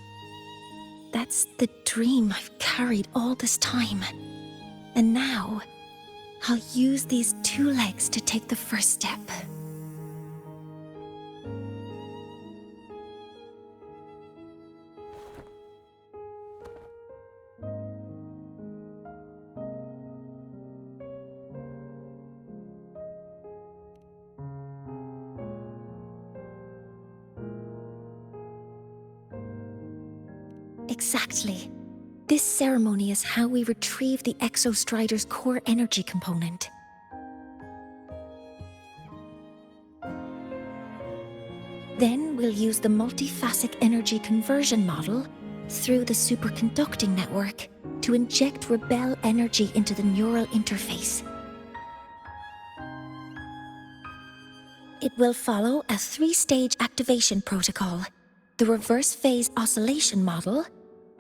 That's the dream I've carried all this time. And now, I'll use these two legs to take the first step. Exactly. This ceremony is how we retrieve the Exostrider's core energy component. Then we'll use the multiphasic energy conversion model through the superconducting network to inject rebel energy into the neural interface. It will follow a 3-stage activation protocol: the reverse phase oscillation model,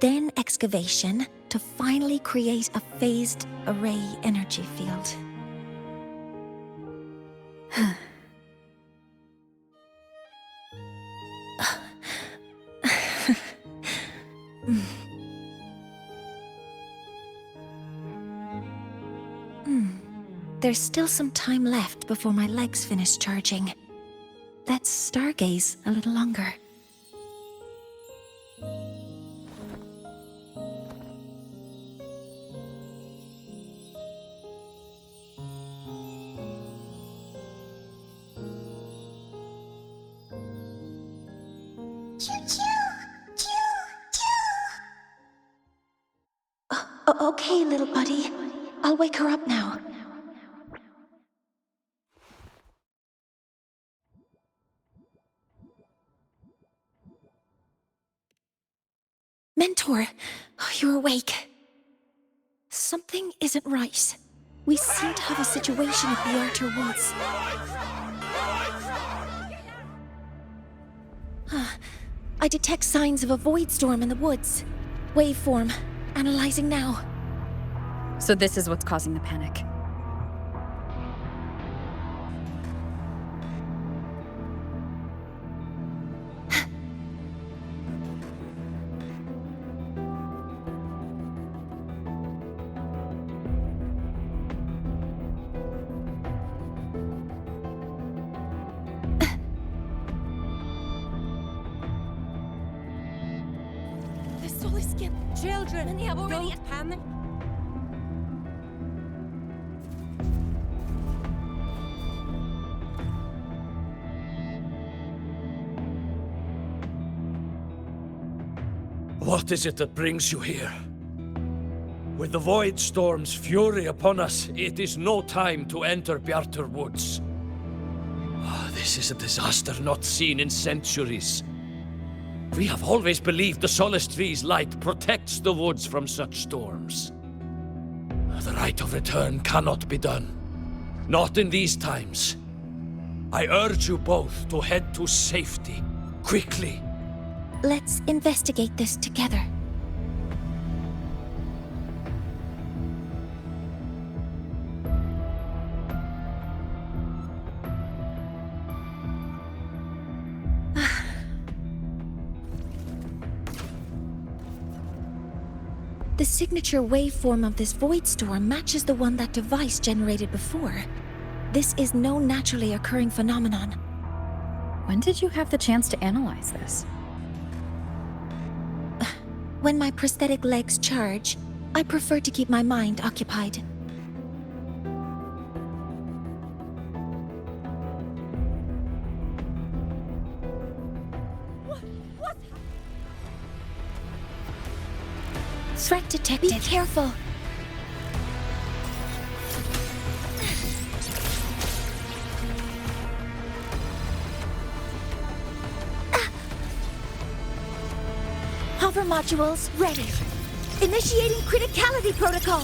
then excavation, to finally create a phased array energy field. There's still some time left before my legs finish charging. Let's stargaze a little longer. Okay, little buddy. I'll wake her up now. Mentor, you're awake. Something isn't right. We seem to have a situation at the Archer Woods. I detect signs of a void storm in the woods. Waveform. Analyzing now. So this is what's causing the panic. Children, and they have already panic. What is it that brings you here? With the Void Storm's fury upon us, it is no time to enter Bjartur Woods. This is a disaster not seen in centuries. We have always believed the Solace Tree's light protects the woods from such storms. The rite of return cannot be done. Not in these times. I urge you both to head to safety, quickly. Let's investigate this together. The signature waveform of this void storm matches the one that device generated before. This is no naturally occurring phenomenon. When did you have the chance to analyze this? When my prosthetic legs charge, I prefer to keep my mind occupied. Threat detected. Be careful. Hover modules ready. Initiating criticality protocol.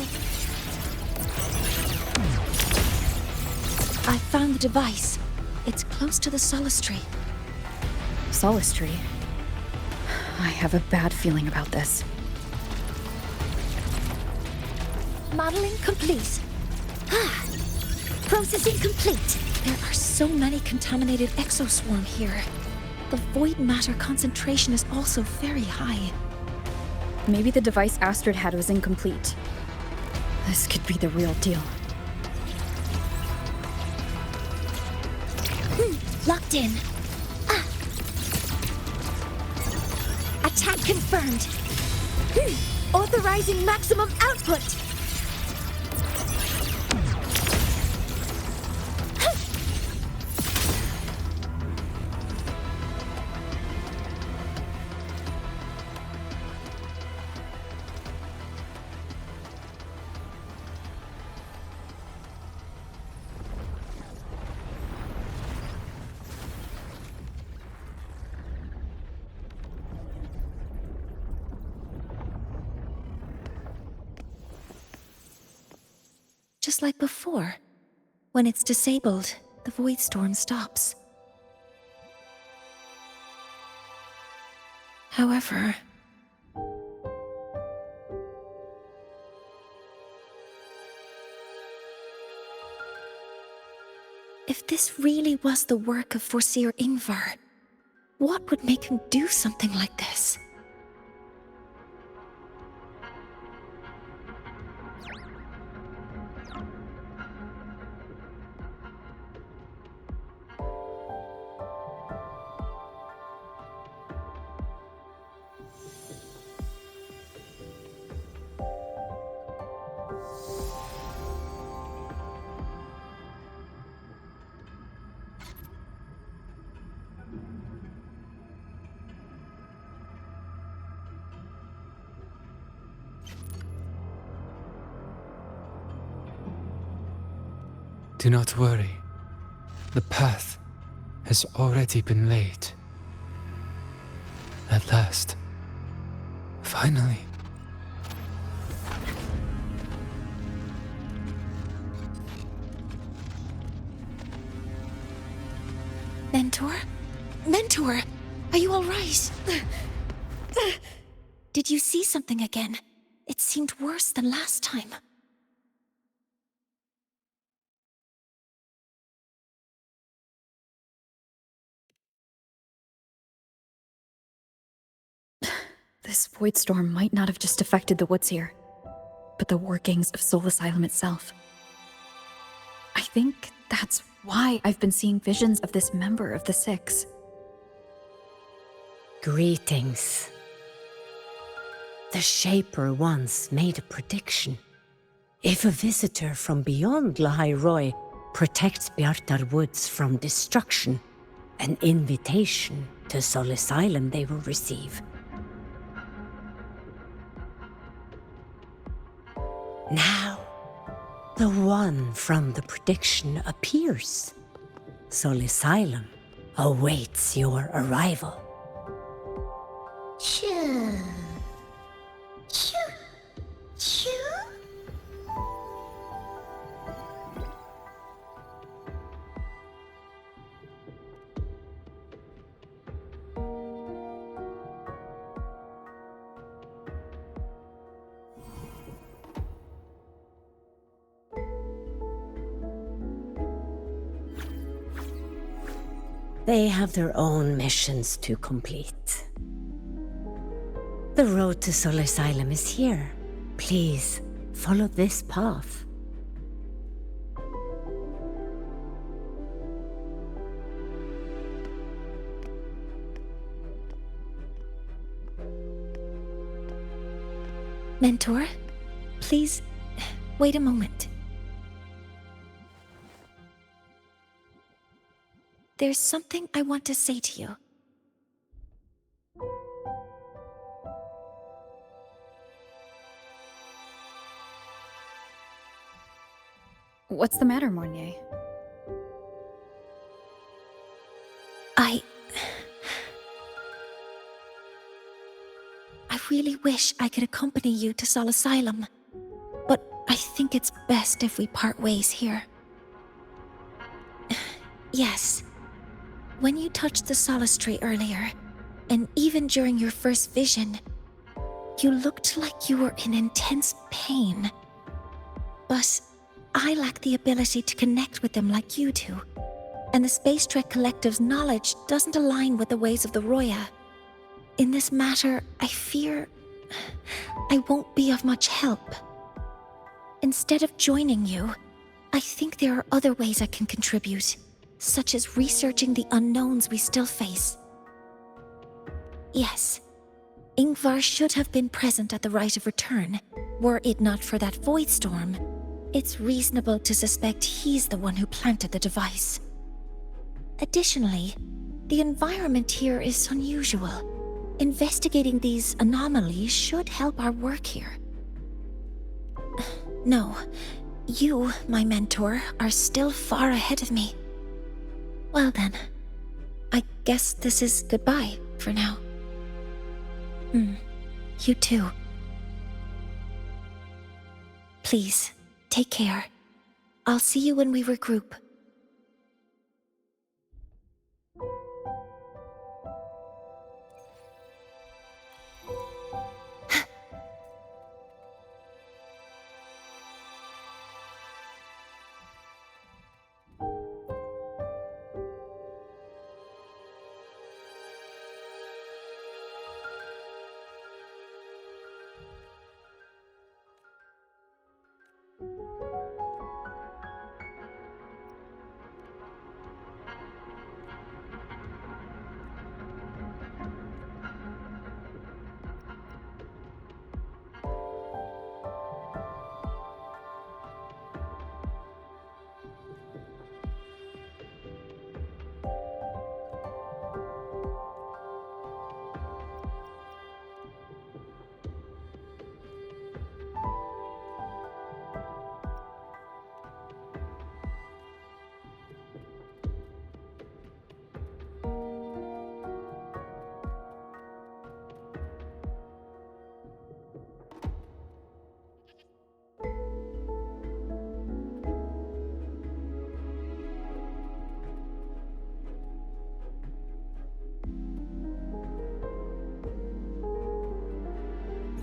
I found the device. It's close to the Solace Tree. Solace Tree? I have a bad feeling about this. Modeling complete. Processing complete. There are so many contaminated exoswarm here. The void matter concentration is also very high. Maybe the device Astrid had was incomplete. This could be the real deal. Locked in. Attack confirmed. Authorizing maximum output. Just like before. When it's disabled, the void storm stops. However... if this really was the work of Foreseer Ingvar, what would make him do something like this? Do not worry. The path has already been laid. At last. Finally. Mentor? Mentor, are you all right? Did you see something again? It seemed worse than last time. This void storm might not have just affected the woods here, but the workings of Soul Asylum itself. I think that's why I've been seeing visions of this member of the Six. Greetings. The Shaper once made a prediction. If a visitor from beyond Lahai Roy protects Bjartar Woods from destruction, an invitation to Soul Asylum they will receive. Now, the one from the prediction appears. Soul Asylum awaits your arrival. Choo. Choo. Choo. They have their own missions to complete. The road to Soul Asylum is here. Please, follow this path. Mentor, please, wait a moment. There's something I want to say to you. What's the matter, Mornier? I really wish I could accompany you to Soul Asylum, but I think it's best if we part ways here. Yes, when you touched the Solace Tree earlier, and even during your first vision, you looked like you were in intense pain. But I lack the ability to connect with them like you do, and the Space Trek Collective's knowledge doesn't align with the ways of the Roya. In this matter, I fear I won't be of much help. Instead of joining you, I think there are other ways I can contribute, such as researching the unknowns we still face. Yes, Ingvar should have been present at the Rite of Return, were it not for that void storm. It's reasonable to suspect he's the one who planted the device. Additionally, the environment here is unusual. Investigating these anomalies should help our work here. No, you, my mentor, are still far ahead of me. Well then, I guess this is goodbye for now. You too. Please, take care. I'll see you when we regroup.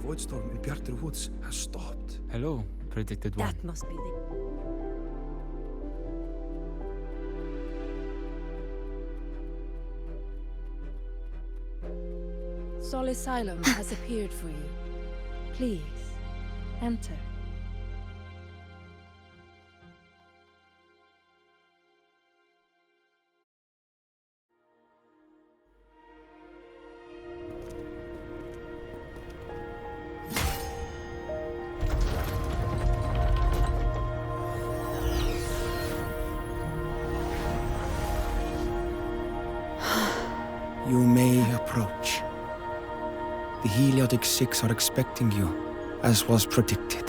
void storm in Bjartur Woods has stopped. Hello, predicted one. That must be the... Sol Asylum has appeared for you. Please, enter. You may approach. The Heliotic Six are expecting you, as was predicted.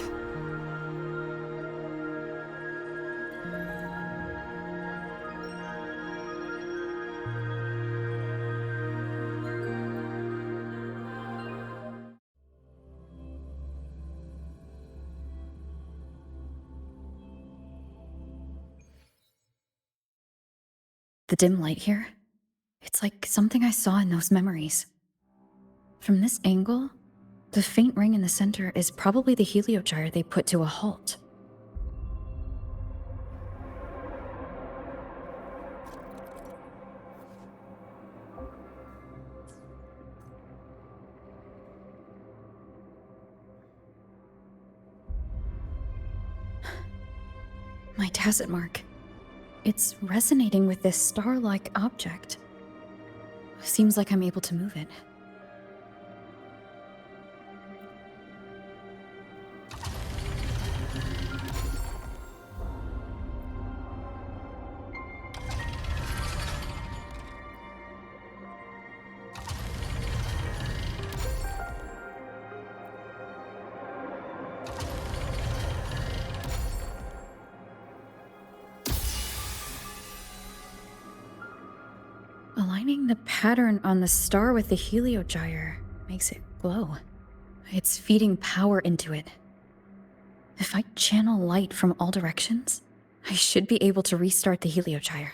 The dim light here, it's like something I saw in those memories. From this angle, the faint ring in the center is probably the heliogyre they put to a halt. My tacit mark. It's resonating with this star-like object. Seems like I'm able to move it. Aligning the pattern on the star with the heliogyre makes it glow. It's feeding power into it. If I channel light from all directions, I should be able to restart the heliogyre.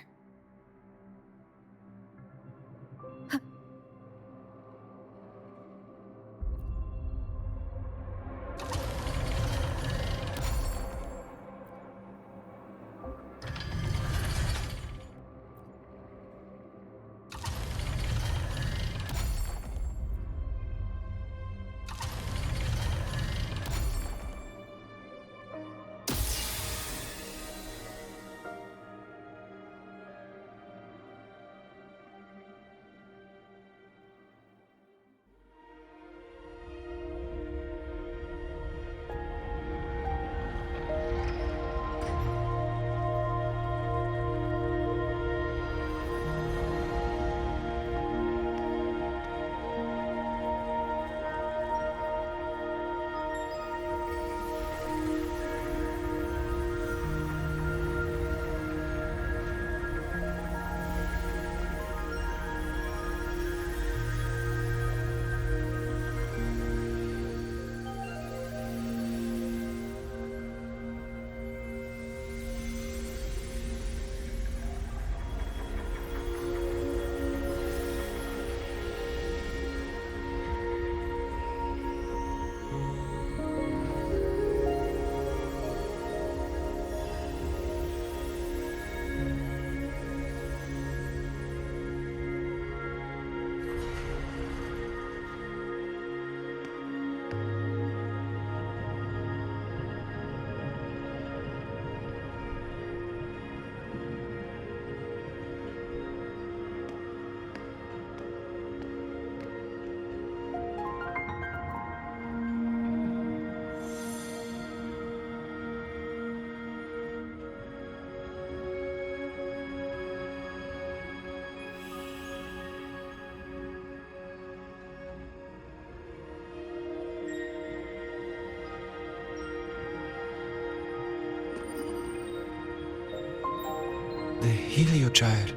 The heliogyre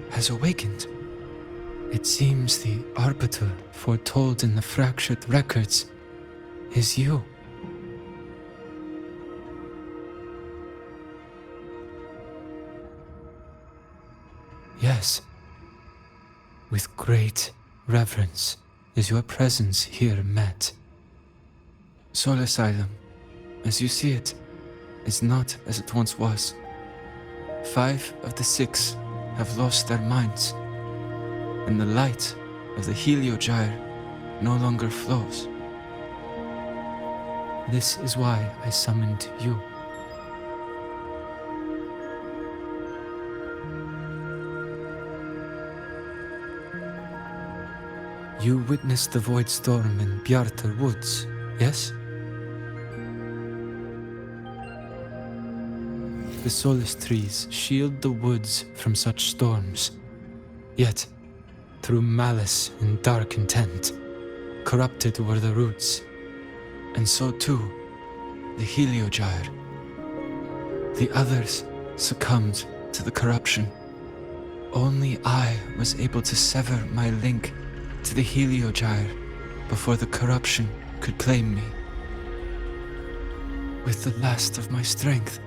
has awakened. It seems the arbiter foretold in the fractured records is you. Yes. With great reverence is your presence here met. Soul Asylum, as you see it, is not as it once was. 5 of the 6 have lost their minds, and the light of the Heliogyre no longer flows. This is why I summoned you. You witnessed the Void Storm in Bjartar Woods, yes? The Solace trees shield the woods from such storms. Yet, through malice and dark intent, corrupted were the roots, and so too the Heliogyre. The others succumbed to the corruption. Only I was able to sever my link to the Heliogyre before the corruption could claim me. With the last of my strength,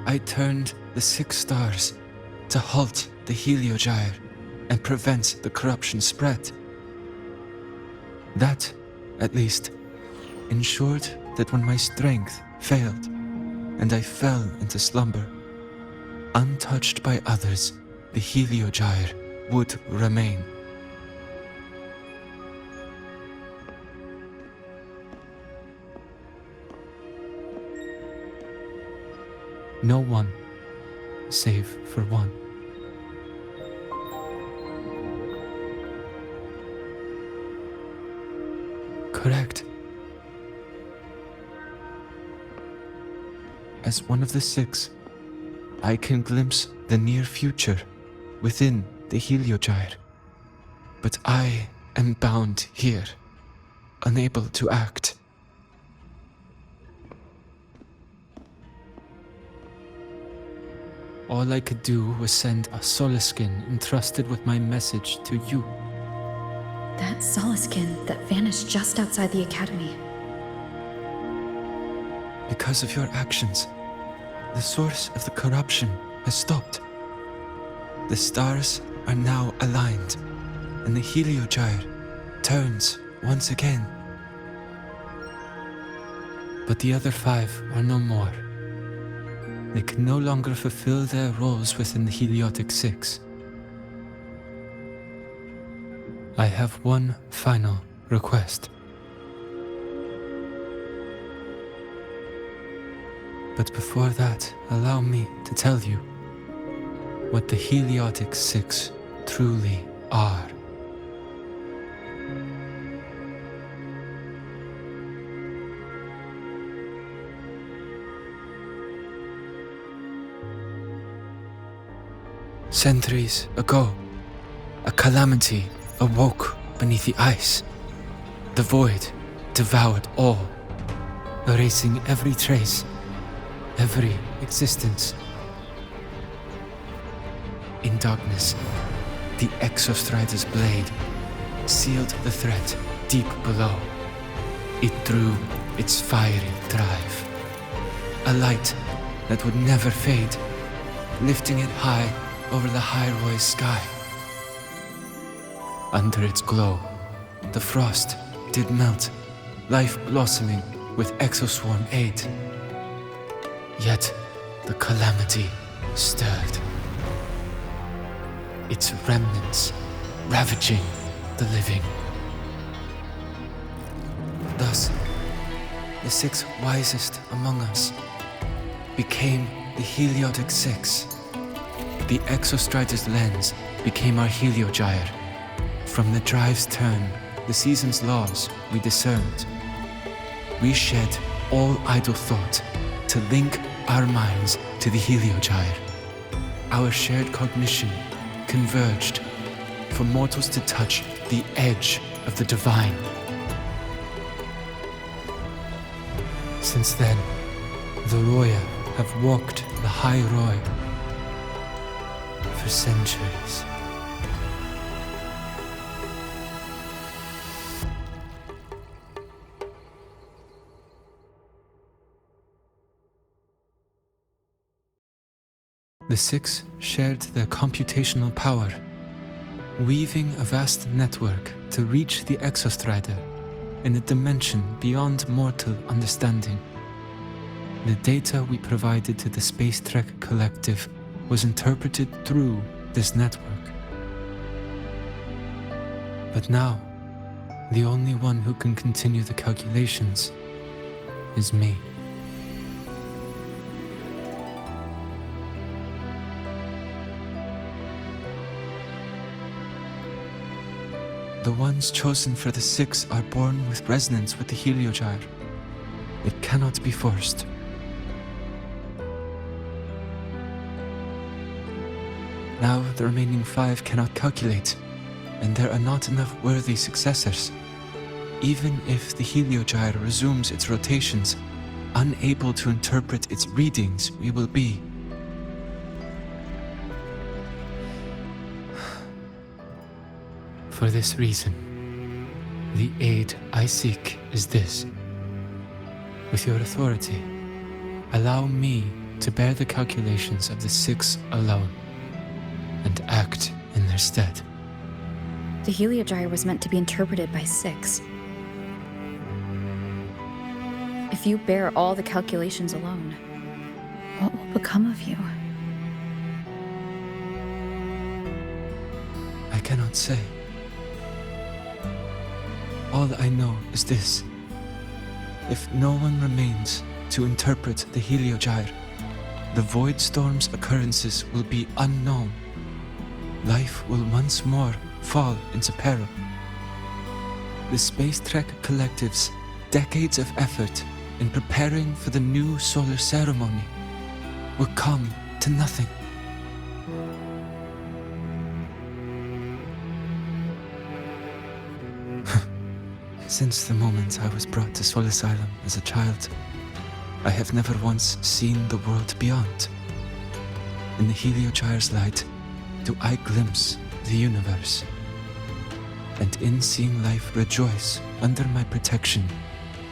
I turned the 6 stars to halt the Heliogyre and prevent the corruption spread. That, at least, ensured that when my strength failed and I fell into slumber, untouched by others, the Heliogyre would remain. No one, save for one. Correct. As one of the 6, I can glimpse the near future within the Heliogyre. But I am bound here, unable to act. All I could do was send a Solaskin entrusted with my message to you. That Solaskin that vanished just outside the academy. Because of your actions, the source of the corruption has stopped. The stars are now aligned, and the Heliogyre turns once again. But the other 5 are no more. They can no longer fulfill their roles within the Heliotic 6. I have one final request. But before that, allow me to tell you what the Heliotic 6 truly are. Centuries ago, a calamity awoke beneath the ice. The void devoured all, erasing every trace, every existence. In darkness, the Exostrider's blade sealed the threat deep below. It drew its fiery drive, a light that would never fade, lifting it high over the High-Roy's sky. Under its glow, the frost did melt, life blossoming with Exoswarm aid. Yet the calamity stirred, its remnants ravaging the living. Thus, the 6 wisest among us became the Heliotic 6. The Exostrider's lens became our Heliogyre. From the drive's turn, the season's laws we discerned. We shed all idle thought to link our minds to the Heliogyre. Our shared cognition converged for mortals to touch the edge of the divine. Since then, the Roya have walked the High Roy for centuries. The 6 shared their computational power, weaving a vast network to reach the Exostrider in a dimension beyond mortal understanding. The data we provided to the Space Trek Collective was interpreted through this network. But now, the only one who can continue the calculations is me. The ones chosen for the Six are born with resonance with the Heliogyre. It cannot be forced. Now the remaining 5 cannot calculate, and there are not enough worthy successors. Even if the Heliogyre resumes its rotations, unable to interpret its readings, we will be. For this reason, the aid I seek is this. With your authority, allow me to bear the calculations of the 6 alone, and act in their stead. The Heliogyre was meant to be interpreted by 6. If you bear all the calculations alone, what will become of you? I cannot say. All I know is this. If no one remains to interpret the Heliogyre, the Void Storm's occurrences will be unknown. Life will once more fall into peril. The Space Trek Collective's decades of effort in preparing for the new solar ceremony will come to nothing. Since the moment I was brought to Soul Asylum as a child, I have never once seen the world beyond. In the Heliogyre's light, do I glimpse the universe. And in seeing life rejoice under my protection,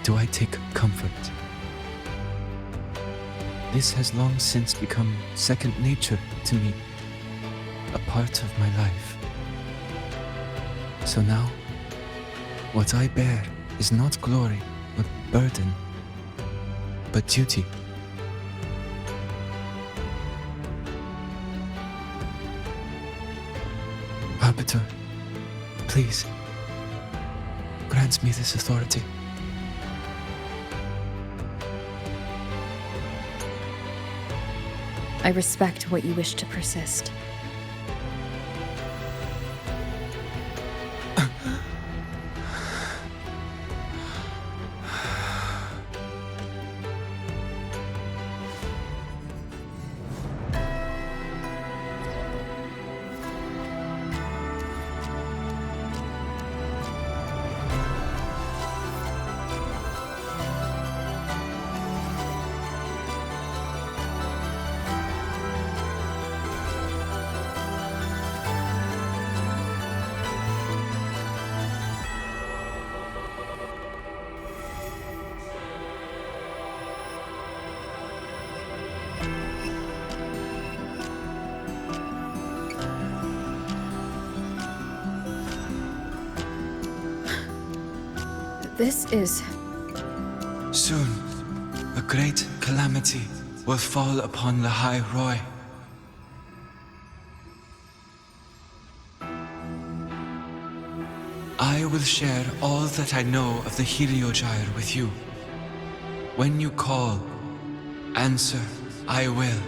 do I take comfort. This has long since become second nature to me, a part of my life. So now, what I bear is not glory or burden, but duty. Arbiter, please, grant me this authority. I respect what you wish to persist. This is... Soon, a great calamity will fall upon the High Roy. I will share all that I know of the Heliogyre with you. When you call, answer, I will.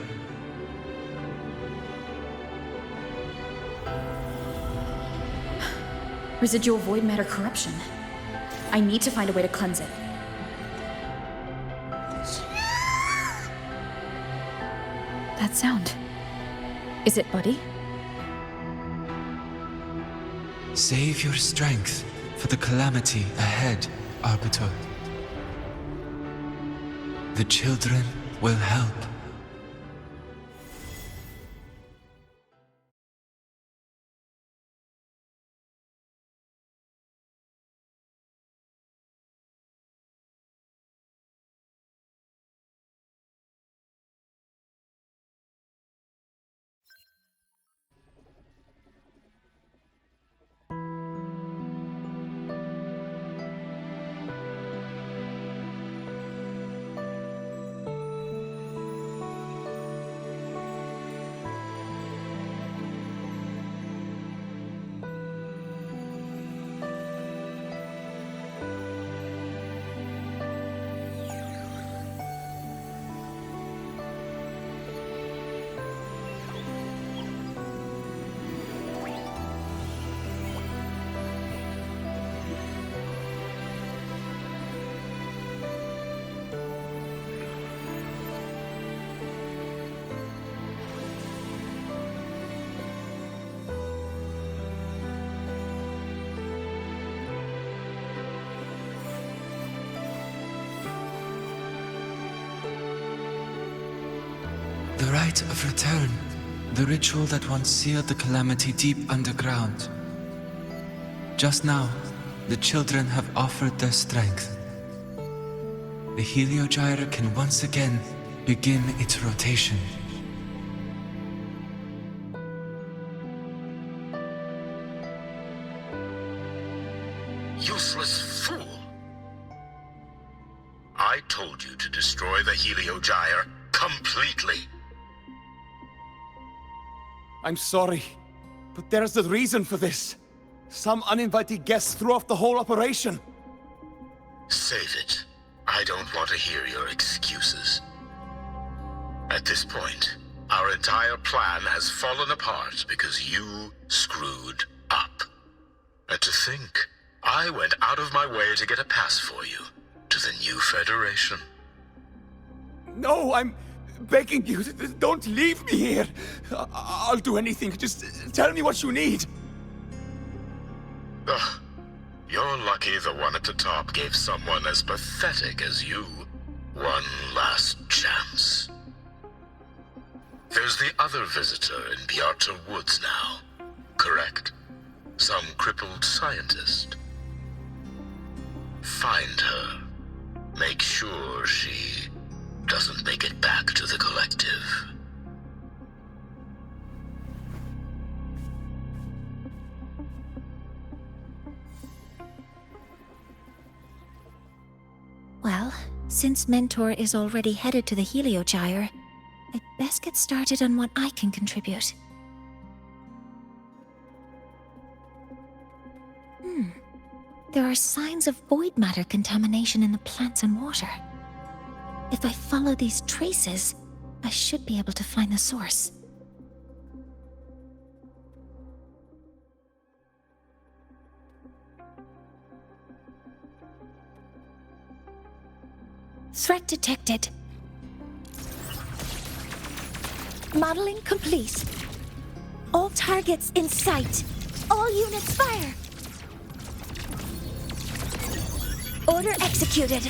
Residual void matter corruption. I need to find a way to cleanse it. That sound. Is it Buddy? Save your strength for the calamity ahead, Arbiter. The children will help. rite of return. The ritual that once sealed the calamity deep underground. Just now, the children have offered their strength. The Heliogyre can once again begin its rotation. Useless fool! I told you to destroy the Heliogyre completely. I'm sorry, but there's a reason for this. Some uninvited guests threw off the whole operation. Save it. I don't want to hear your excuses. At this point, our entire plan has fallen apart because you screwed up. And to think, I went out of my way to get a pass for you to the new Federation. No, I'm begging you, don't leave me here. I'll do anything, just tell me what you need. Ugh. You're lucky the one at the top gave someone as pathetic as you one last chance. There's the other visitor in Bjarta Woods now, correct? Some crippled scientist. Find her. Make sure she doesn't make it back to the collective. Well, since Mentor is already headed to the Heliogyre, I'd best get started on what I can contribute. There are signs of void matter contamination in the plants and water. If I follow these traces, I should be able to find the source. Threat detected. Modeling complete. All targets in sight. All units fire. Order executed.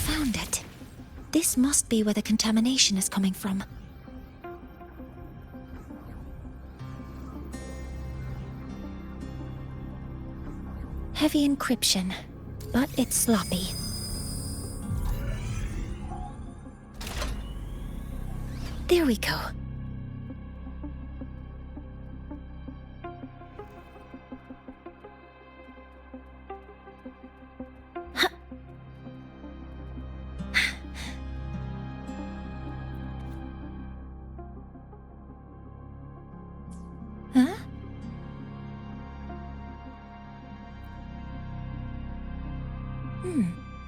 Found it. This must be where the contamination is coming from. Heavy encryption, but it's sloppy. There we go. Huh?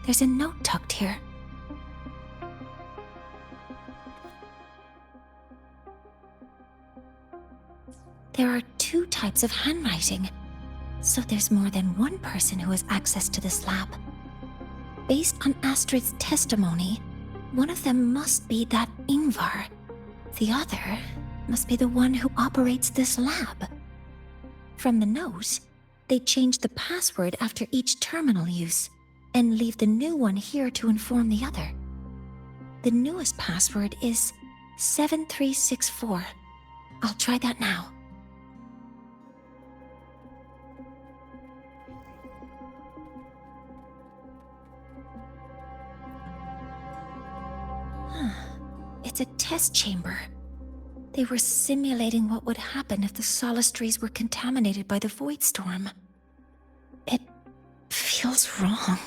There's a note tucked here. There are two types of handwriting, so there's more than one person who has access to this lab. Based on Astrid's testimony, one of them must be that Ingvar. The other must be the one who operates this lab. From the note, they changed the password after each terminal use, and leave the new one here to inform the other. The newest password is 7364. I'll try that now. It's a test chamber. They were simulating what would happen if the Solistries were contaminated by the Void Storm. It feels wrong.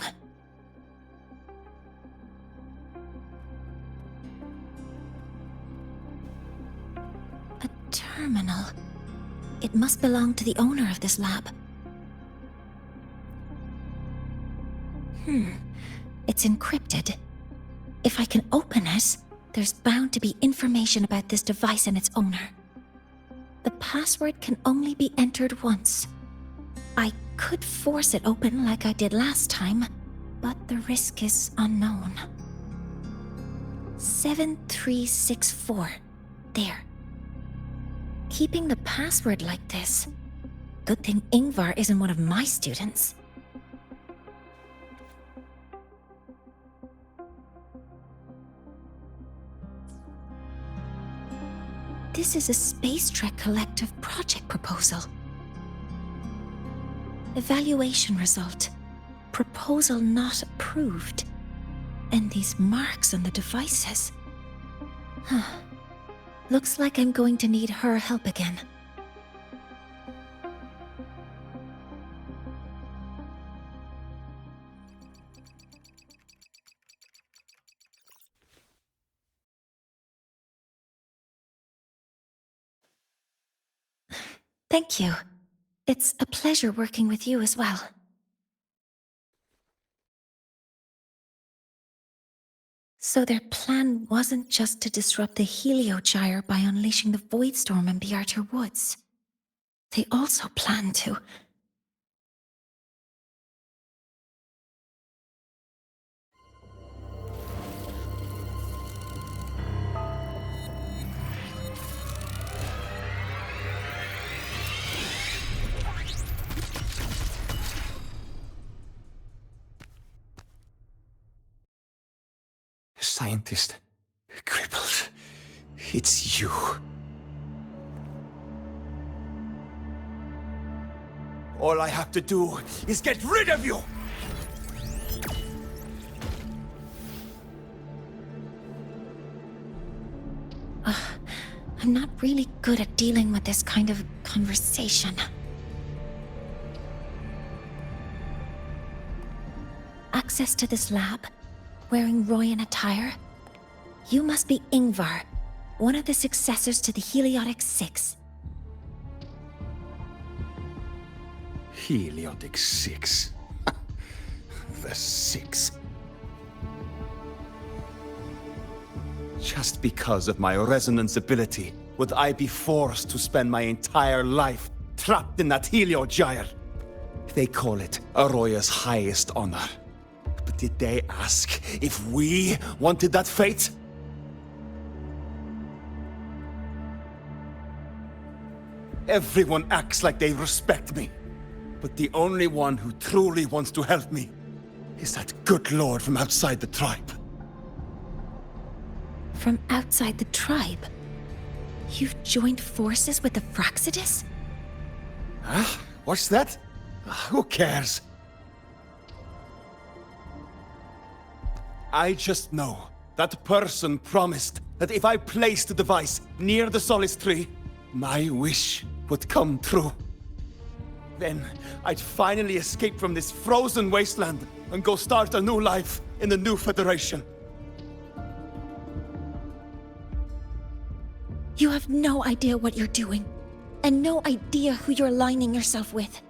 A terminal. It must belong to the owner of this lab. It's encrypted. If I can open it, there's bound to be information about this device and its owner. The password can only be entered once. I could force it open like I did last time, but the risk is unknown. 7364. There. Keeping the password like this. Good thing Ingvar isn't one of my students. This is a Space Trek Collective project proposal. Evaluation result. Proposal not approved. And these marks on the devices. Looks like I'm going to need her help again. Thank you. It's a pleasure working with you as well. So their plan wasn't just to disrupt the Heliogyre by unleashing the Void Storm in the Archer Woods. They also planned to... Scientist, crippled. It's you. All I have to do is get rid of you! I'm not really good at dealing with this kind of conversation. Access to this lab? Wearing Royan attire? You must be Ingvar, one of the successors to the Heliotic Six. Heliotic Six. The Six. Just because of my resonance ability, would I be forced to spend my entire life trapped in that Heliogyre? They call it Aroya's highest honor. But did they ask if we wanted that fate? Everyone acts like they respect me. But the only one who truly wants to help me is that good lord from outside the tribe. From outside the tribe? You've joined forces with the Fraxidus? Huh? What's that? Who cares? I just know that person promised that if I placed the device near the Solace Tree, my wish would come true. Then I'd finally escape from this frozen wasteland and go start a new life in the new Federation. You have no idea what you're doing, and no idea who you're aligning yourself with.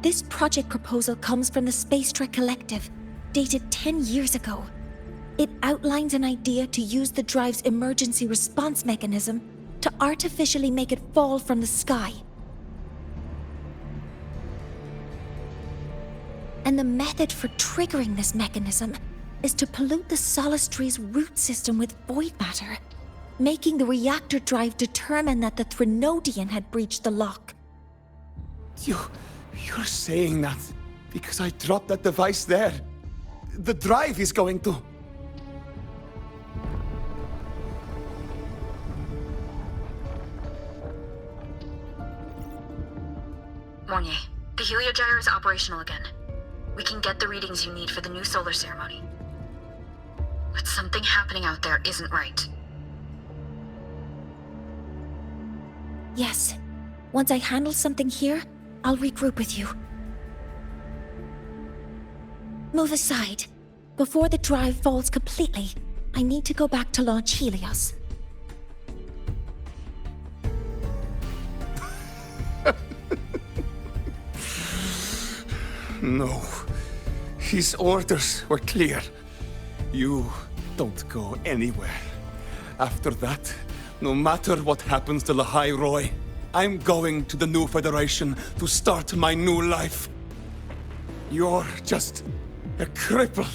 This project proposal comes from the Space Trek Collective, dated 10 years ago. It outlines an idea to use the drive's emergency response mechanism to artificially make it fall from the sky. And the method for triggering this mechanism is to pollute the Solace Tree's root system with void matter, making the reactor drive determine that the Threnodian had breached the lock. You're saying that because I dropped that device there. The drive is going to... Mornier, the Heliogyre is operational again. We can get the readings you need for the new solar ceremony. But something happening out there isn't right. Yes. Once I handle something here, I'll regroup with you. Move aside. Before the drive falls completely, I need to go back to launch Helios. No. His orders were clear. You don't go anywhere. After that, no matter what happens to Lahai Roy, I'm going to the new Federation to start my new life. You're just a cripple.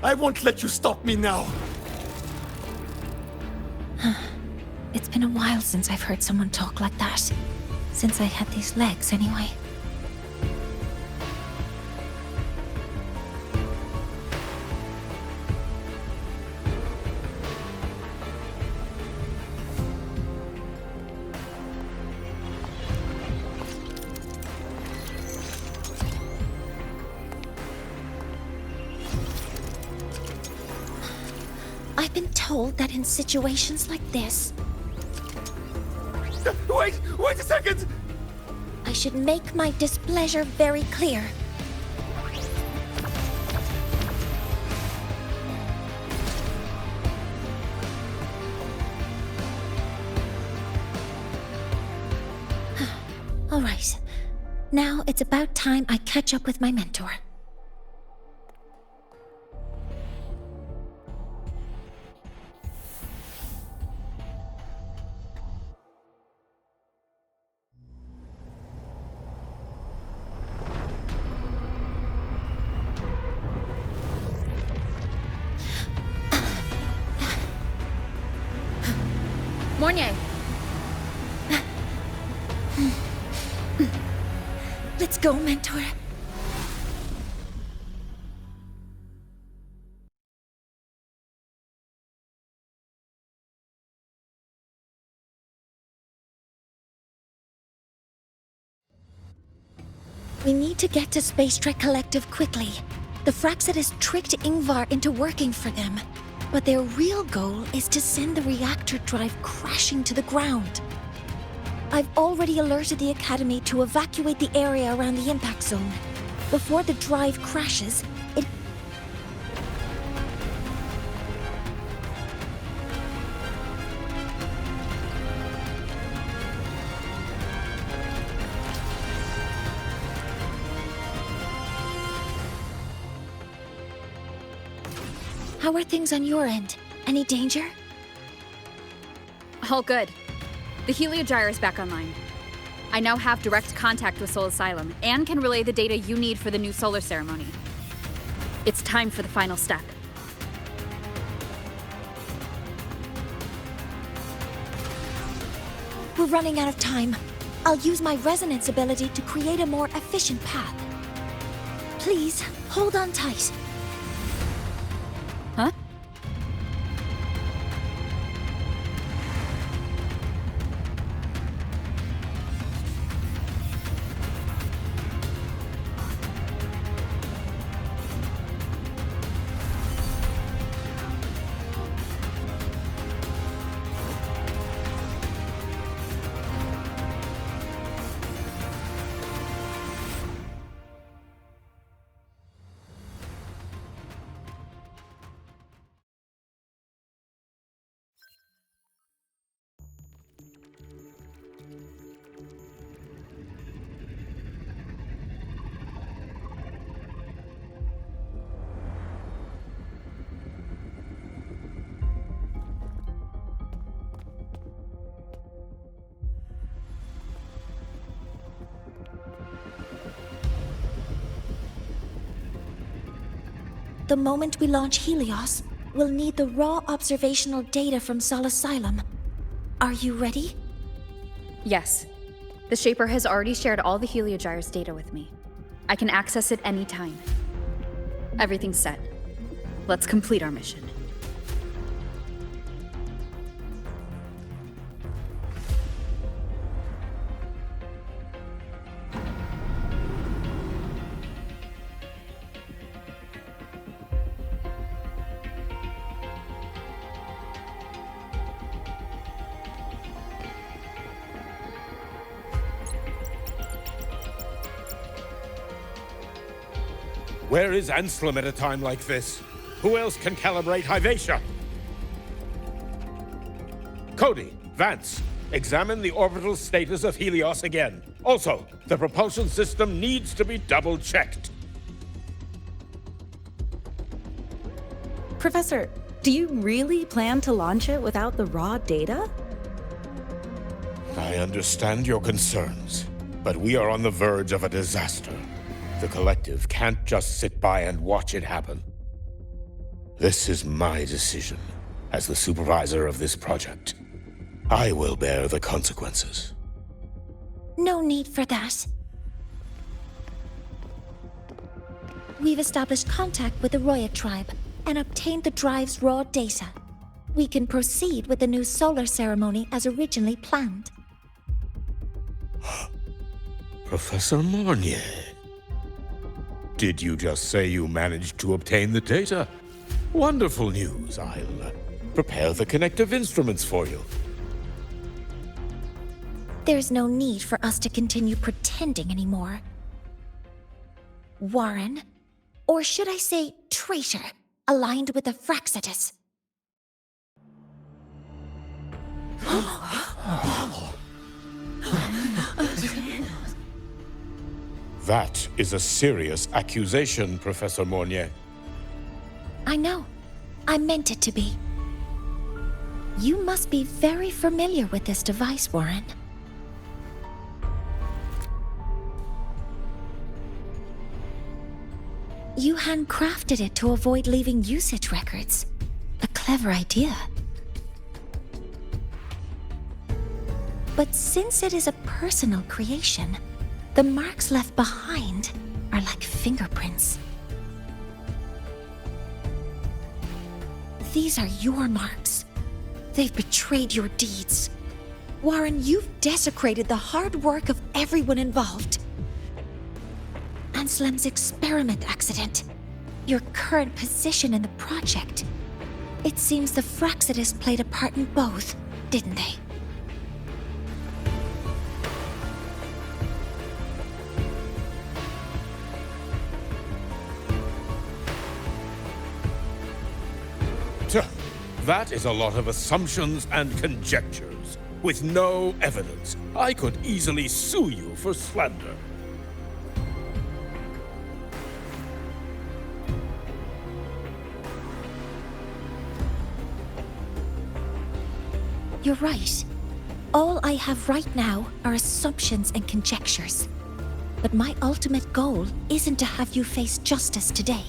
I won't let you stop me now. It's been a while since I've heard someone talk like that. Since I had these legs, anyway. been told that in situations like this... Wait a second! I should make my displeasure very clear. All right. Now it's about time I catch up with my mentor. Mornier. Let's go, mentor. We need to get to Space Trek Collective quickly. The Fraxidus tricked Ingvar into working for them, but their real goal is to send the reactor drive crashing to the ground. I've already alerted the Academy to evacuate the area around the impact zone. Before the drive crashes, it... How are things on your end? Any danger? All good. The Heliogyre is back online. I now have direct contact with Sol Asylum and can relay the data you need for the new solar ceremony. It's time for the final step. We're running out of time. I'll use my resonance ability to create a more efficient path. Please, hold on tight. Huh? The moment we launch Helios, we'll need the raw observational data from Sol Asylum. Are you ready? Yes. The Shaper has already shared all the Heliogyre's data with me. I can access it anytime. Everything's set. Let's complete our mission. Where is Anselm at a time like this? Who else can calibrate Hyvatia? Cody, Vance, examine the orbital status of Helios again. Also, the propulsion system needs to be double-checked. Professor, do you really plan to launch it without the raw data? I understand your concerns, but we are on the verge of a disaster. The Collective can't just sit by and watch it happen. This is my decision as the supervisor of this project. I will bear the consequences. No need for that. We've established contact with the Roya tribe and obtained the drive's raw data. We can proceed with the new solar ceremony as originally planned. Professor Mornier, did you just say you managed to obtain the data? Wonderful news. prepare the connective instruments for you. There's no need for us to continue pretending anymore. Warren, or should I say traitor, aligned with the Fraxitus. That is a serious accusation, Professor Mornier. I know. I meant it to be. You must be very familiar with this device, Warren. You handcrafted it to avoid leaving usage records. A clever idea. But since it is a personal creation, the marks left behind are like fingerprints. These are your marks. They've betrayed your deeds. Warren, you've desecrated the hard work of everyone involved. Anslem's experiment accident, your current position in the project. It seems the Fraxitus played a part in both, didn't they? That is a lot of assumptions and conjectures, with no evidence. I could easily sue you for slander. You're right. All I have right now are assumptions and conjectures. But my ultimate goal isn't to have you face justice today.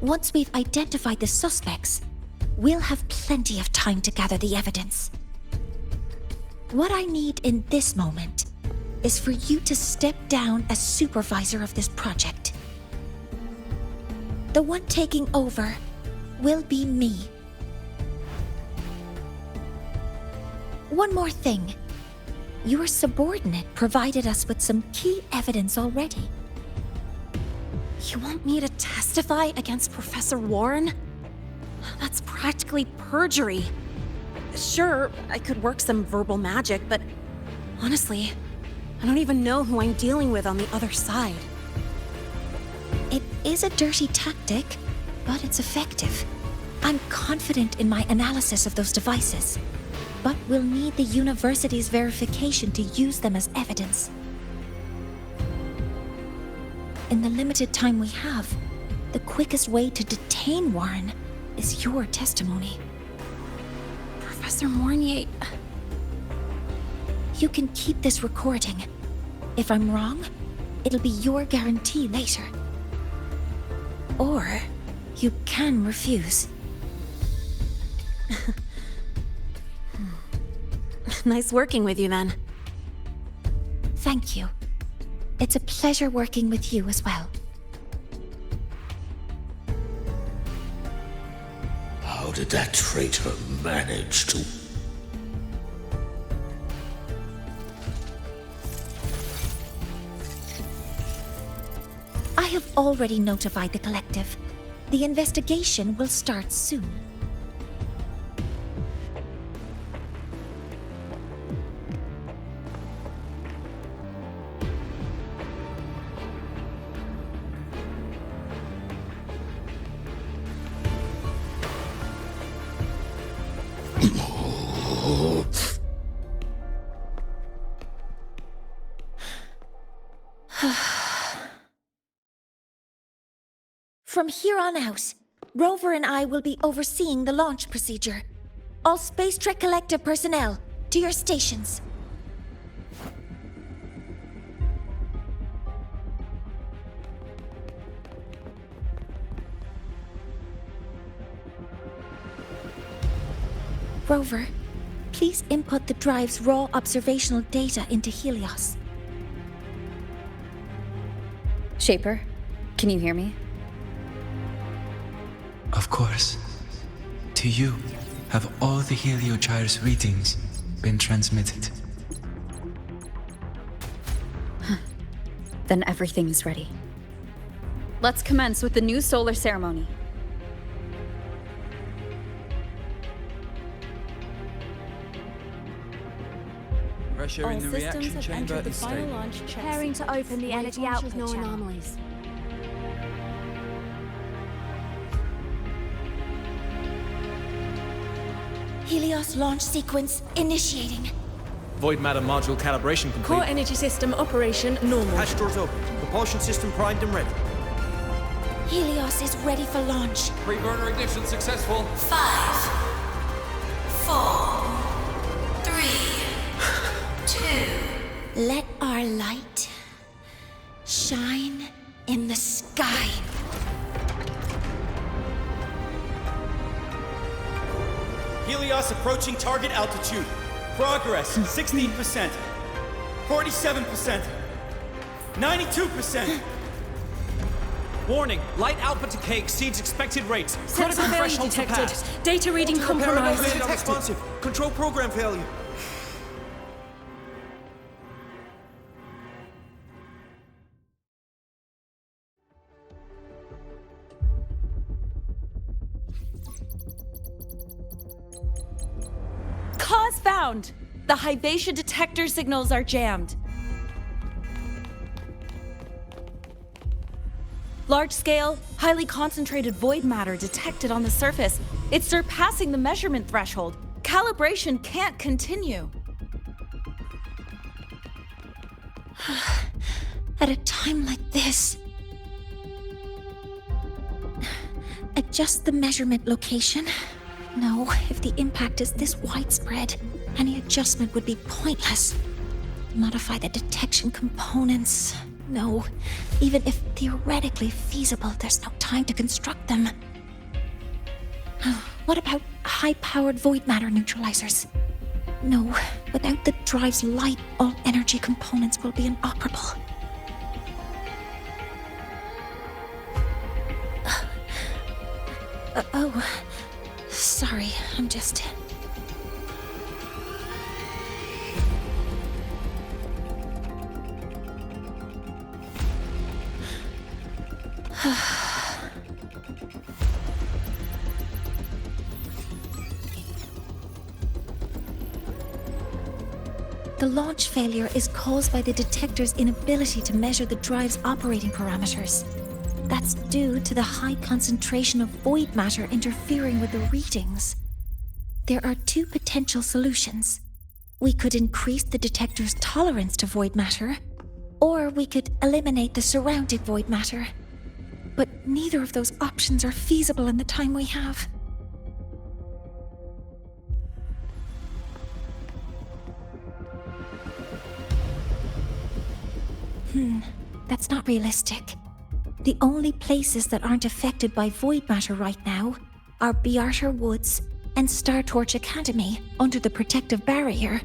Once we've identified the suspects, we'll have plenty of time to gather the evidence. What I need in this moment is for you to step down as supervisor of this project. The one taking over will be me. One more thing. Your subordinate provided us with some key evidence already. You want me to testify against Professor Warren? That's practically perjury. Sure, I could work some verbal magic, but honestly, I don't even know who I'm dealing with on the other side. It is a dirty tactic, but it's effective. I'm confident in my analysis of those devices, but we'll need the university's verification to use them as evidence. In the limited time we have, the quickest way to detain Warren is your testimony. Professor Mornier... You can keep this recording. If I'm wrong, it'll be your guarantee later. Or you can refuse. Nice working with you, then. Thank you. It's a pleasure working with you as well. How did that traitor manage to... I have already notified the collective. The investigation will start soon. From here on out, Rover and I will be overseeing the launch procedure. All Space Trek Collective personnel, to your stations. Rover, please input the drive's raw observational data into Helios. Shaper, can you hear me? Of course. To you, have all the Heliogyre's readings been transmitted? Then everything is ready. let's commence with the new solar ceremony. Pressure in the reaction chamber is stable. Preparing to open the energy output channel. anomalies. Helios launch sequence initiating. Void matter module calibration complete. Core energy system operation normal. Hatch doors open. Propulsion system primed and ready. Helios is ready for launch. Pre-burner ignition successful. 5, 4, 3, 2. Let our light shine in the sky. Helios approaching target altitude. Progress 16%. 47%. 92%. Warning, light output decay exceeds expected rates. Sensor failure threshold detected. surpassed. Data reading compromised. Unresponsive. Control program failure. Cause found! The Hyvatia detector signals are jammed. Large-scale, highly concentrated void matter detected on the surface. It's surpassing the measurement threshold. Calibration can't continue. At a time like this, adjust the measurement location. No, if the impact is this widespread, any adjustment would be pointless. Modify the detection components. No, even if theoretically feasible, there's no time to construct them. What about high-powered void matter neutralizers? No, without the drive's light, all energy components will be inoperable. Oh, sorry, I'm just... The launch failure is caused by the detector's inability to measure the drive's operating parameters. That's due to the high concentration of void matter interfering with the readings. There are two potential solutions. We could increase the detector's tolerance to void matter, or we could eliminate the surrounding void matter. But neither of those options are feasible in the time we have. That's not realistic. The only places that aren't affected by void matter right now are Bearter Woods and Star Torch Academy under the protective barrier,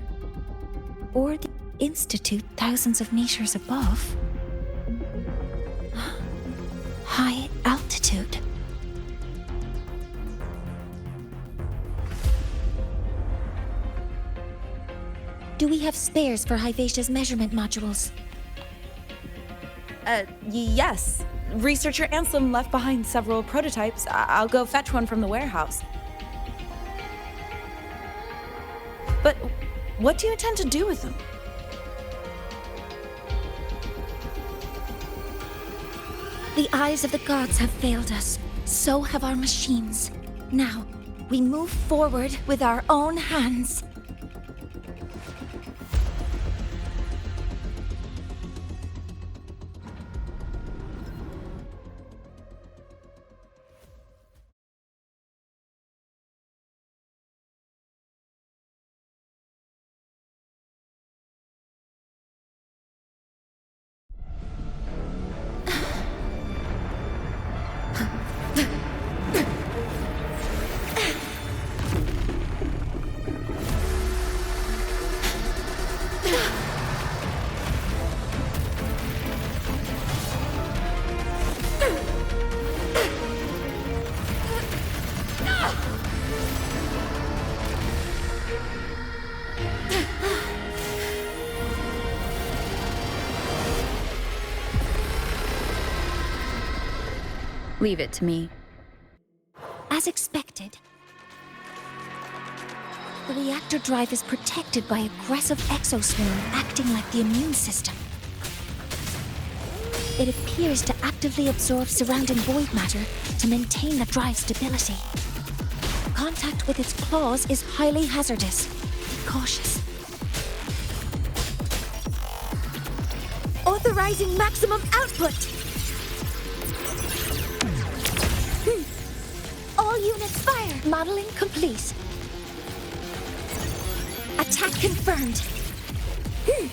or the Institute thousands of meters above. High altitude. Do we have spares for Hyvatia's measurement modules? Yes. Researcher Anselm left behind several prototypes. I'll go fetch one from the warehouse. But what do you intend to do with them? The eyes of the gods have failed us. So have our machines. Now, we move forward with our own hands. Leave it to me. As expected, the reactor drive is protected by aggressive exoswarm acting like the immune system. It appears to actively absorb surrounding void matter to maintain the drive stability. Contact with its claws is highly hazardous. Be cautious. Authorizing maximum output! All units fire! Modeling complete. Attack confirmed.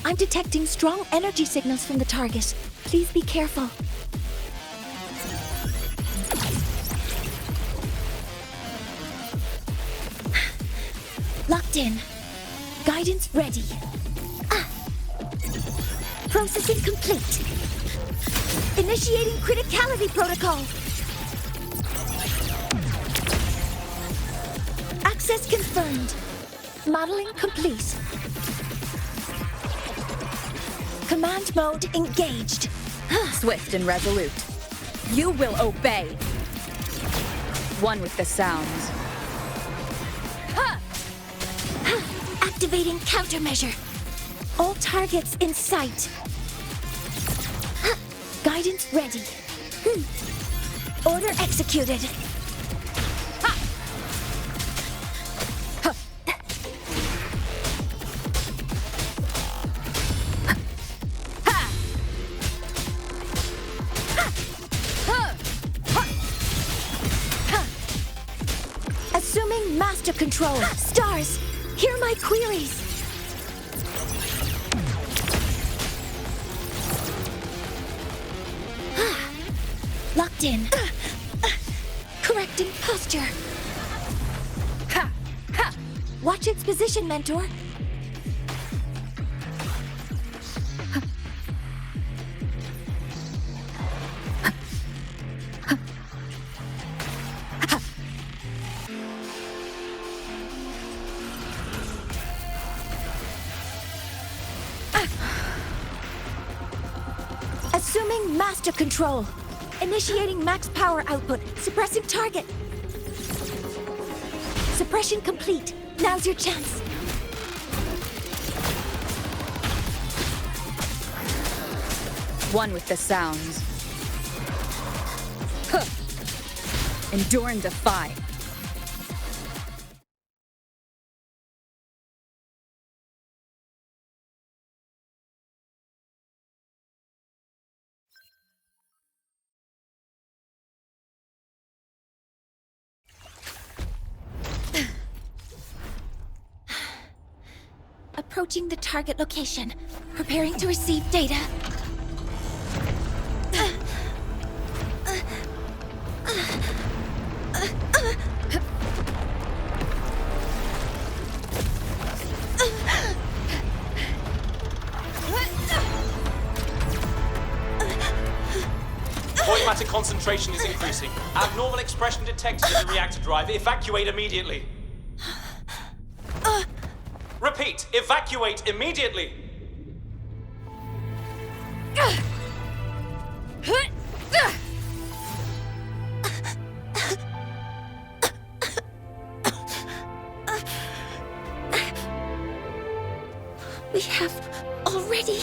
I'm detecting strong energy signals from the target. Please be careful. Locked in. Guidance ready. Processing complete. Initiating criticality protocol. Access confirmed. Modeling complete. Command mode engaged. Swift and resolute. You will obey. One with the sounds. Activating countermeasure. All targets in sight. Guidance ready. Order executed. Assuming master control. Stars, hear my queries. Locked in. Correcting posture. Watch its position, Mentor. Assuming master control. Initiating max power output. Suppressing target. Suppression complete. Now's your chance. One with the sounds. Endure and defy. Approaching the target location. Preparing to receive data. Void matter concentration is increasing. Abnormal expression detected in the reactor drive. Evacuate immediately. Repeat, evacuate immediately. We have already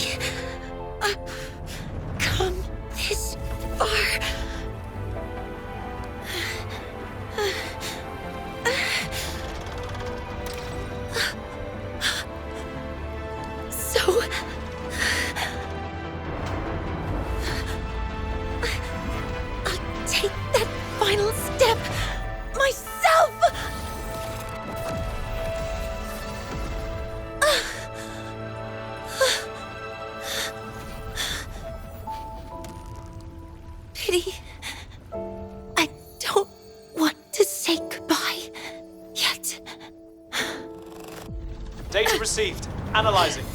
come this far. So I'll take that final step myself. Pity. I don't want to say goodbye yet. Data received. Analyzing.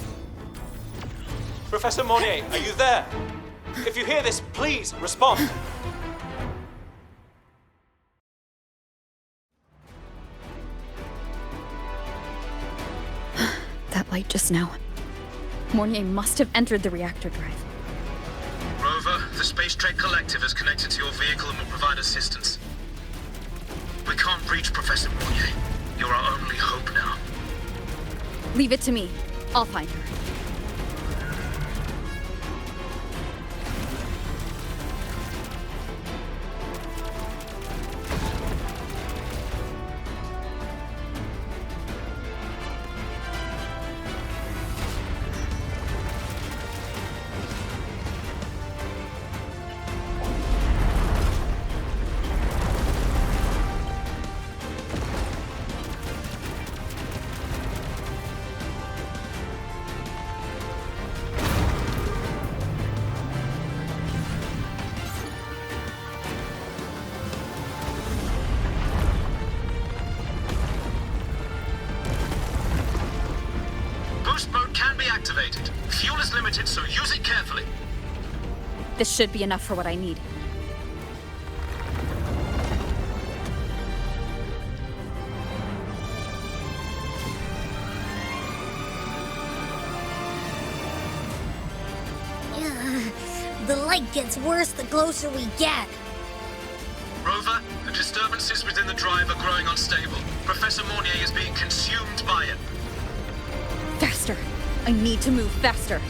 Professor Monnier, are you there? If you hear this, please respond. That light just now. Mornier must have entered the reactor drive. Rover, The Space Trek Collective has connected to your vehicle and will provide assistance. We can't reach Professor Mounier. You're our only hope now. Leave it to me. I'll find her. Boost mode can be activated. Fuel is limited, so use it carefully. This should be enough for what I need. The light gets worse the closer we get. Rover, the disturbances within the drive are growing unstable. Professor Mounier is being consumed by it. Faster! I need to move faster!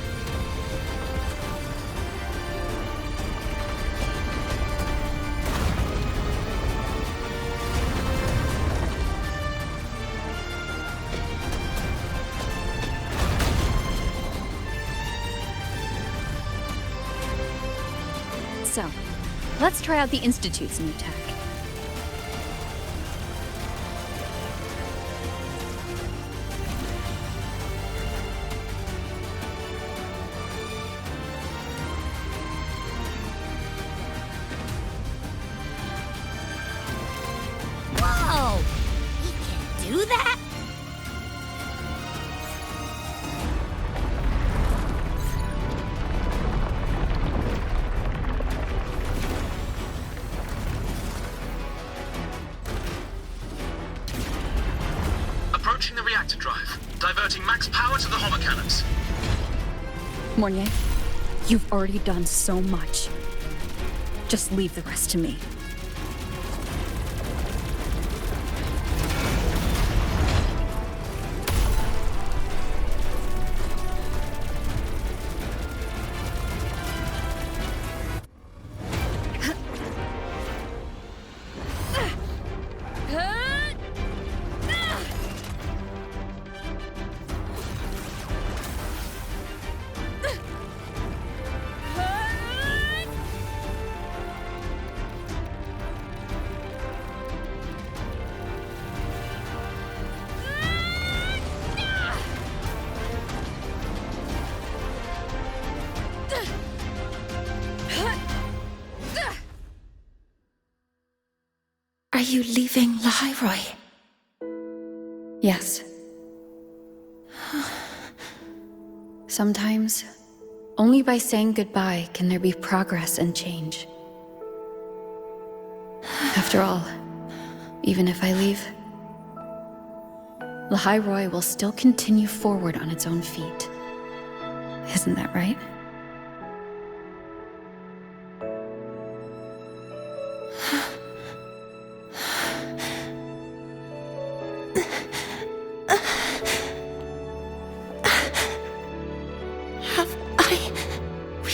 So, let's try out the Institute's new tech. Whoa! He can do that? Approaching the reactor drive, diverting max power to the holocannons. Mounier, you've already done so much. Just leave the rest to me. Are you leaving Lahairoi? Yes. Sometimes, only by saying goodbye can there be progress and change. After all, even if I leave, Lahairoi will still continue forward on its own feet. Isn't that right?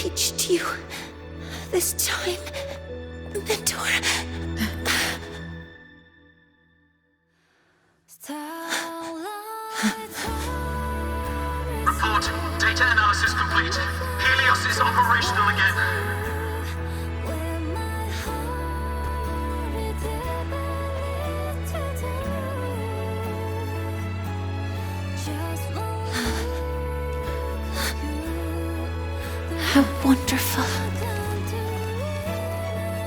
Reached you this time, Mentor. Report. Data analysis complete. Helios is operational again. How wonderful.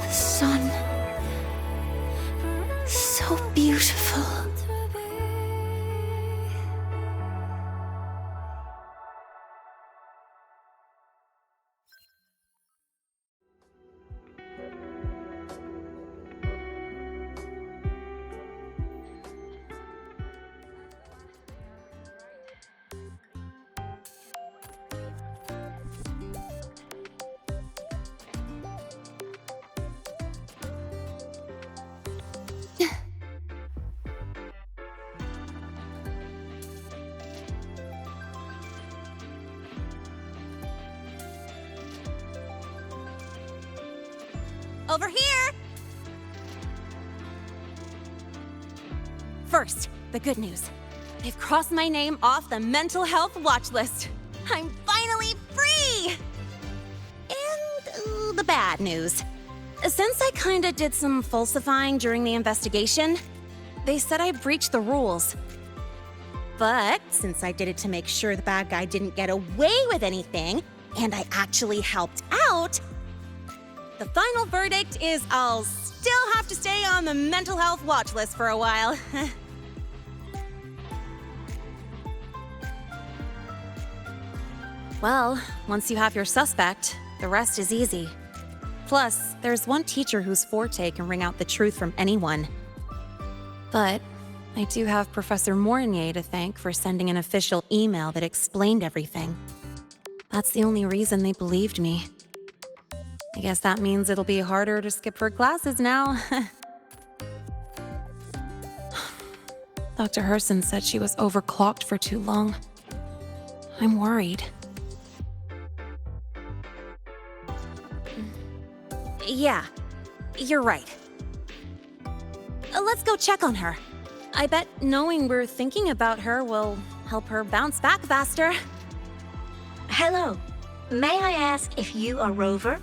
The sun. So beautiful. Over here! First, the good news. They've crossed my name off the mental health watch list. I'm finally free! And the bad news. Since I kinda did some falsifying during the investigation, they said I breached the rules. But since I did it to make sure the bad guy didn't get away with anything, and I actually helped out, the final verdict is I'll still have to stay on the mental health watch list for a while. Well, once you have your suspect, the rest is easy. Plus, there's one teacher whose forte can wring out the truth from anyone. But I do have Professor Mornier to thank for sending an official email that explained everything. That's the only reason they believed me. I guess that means it'll be harder to skip her classes now. Dr. Herson said she was overclocked for too long. I'm worried. Yeah, you're right. Let's go check on her. I bet knowing we're thinking about her will help her bounce back faster. Hello. May I ask if you are Rover?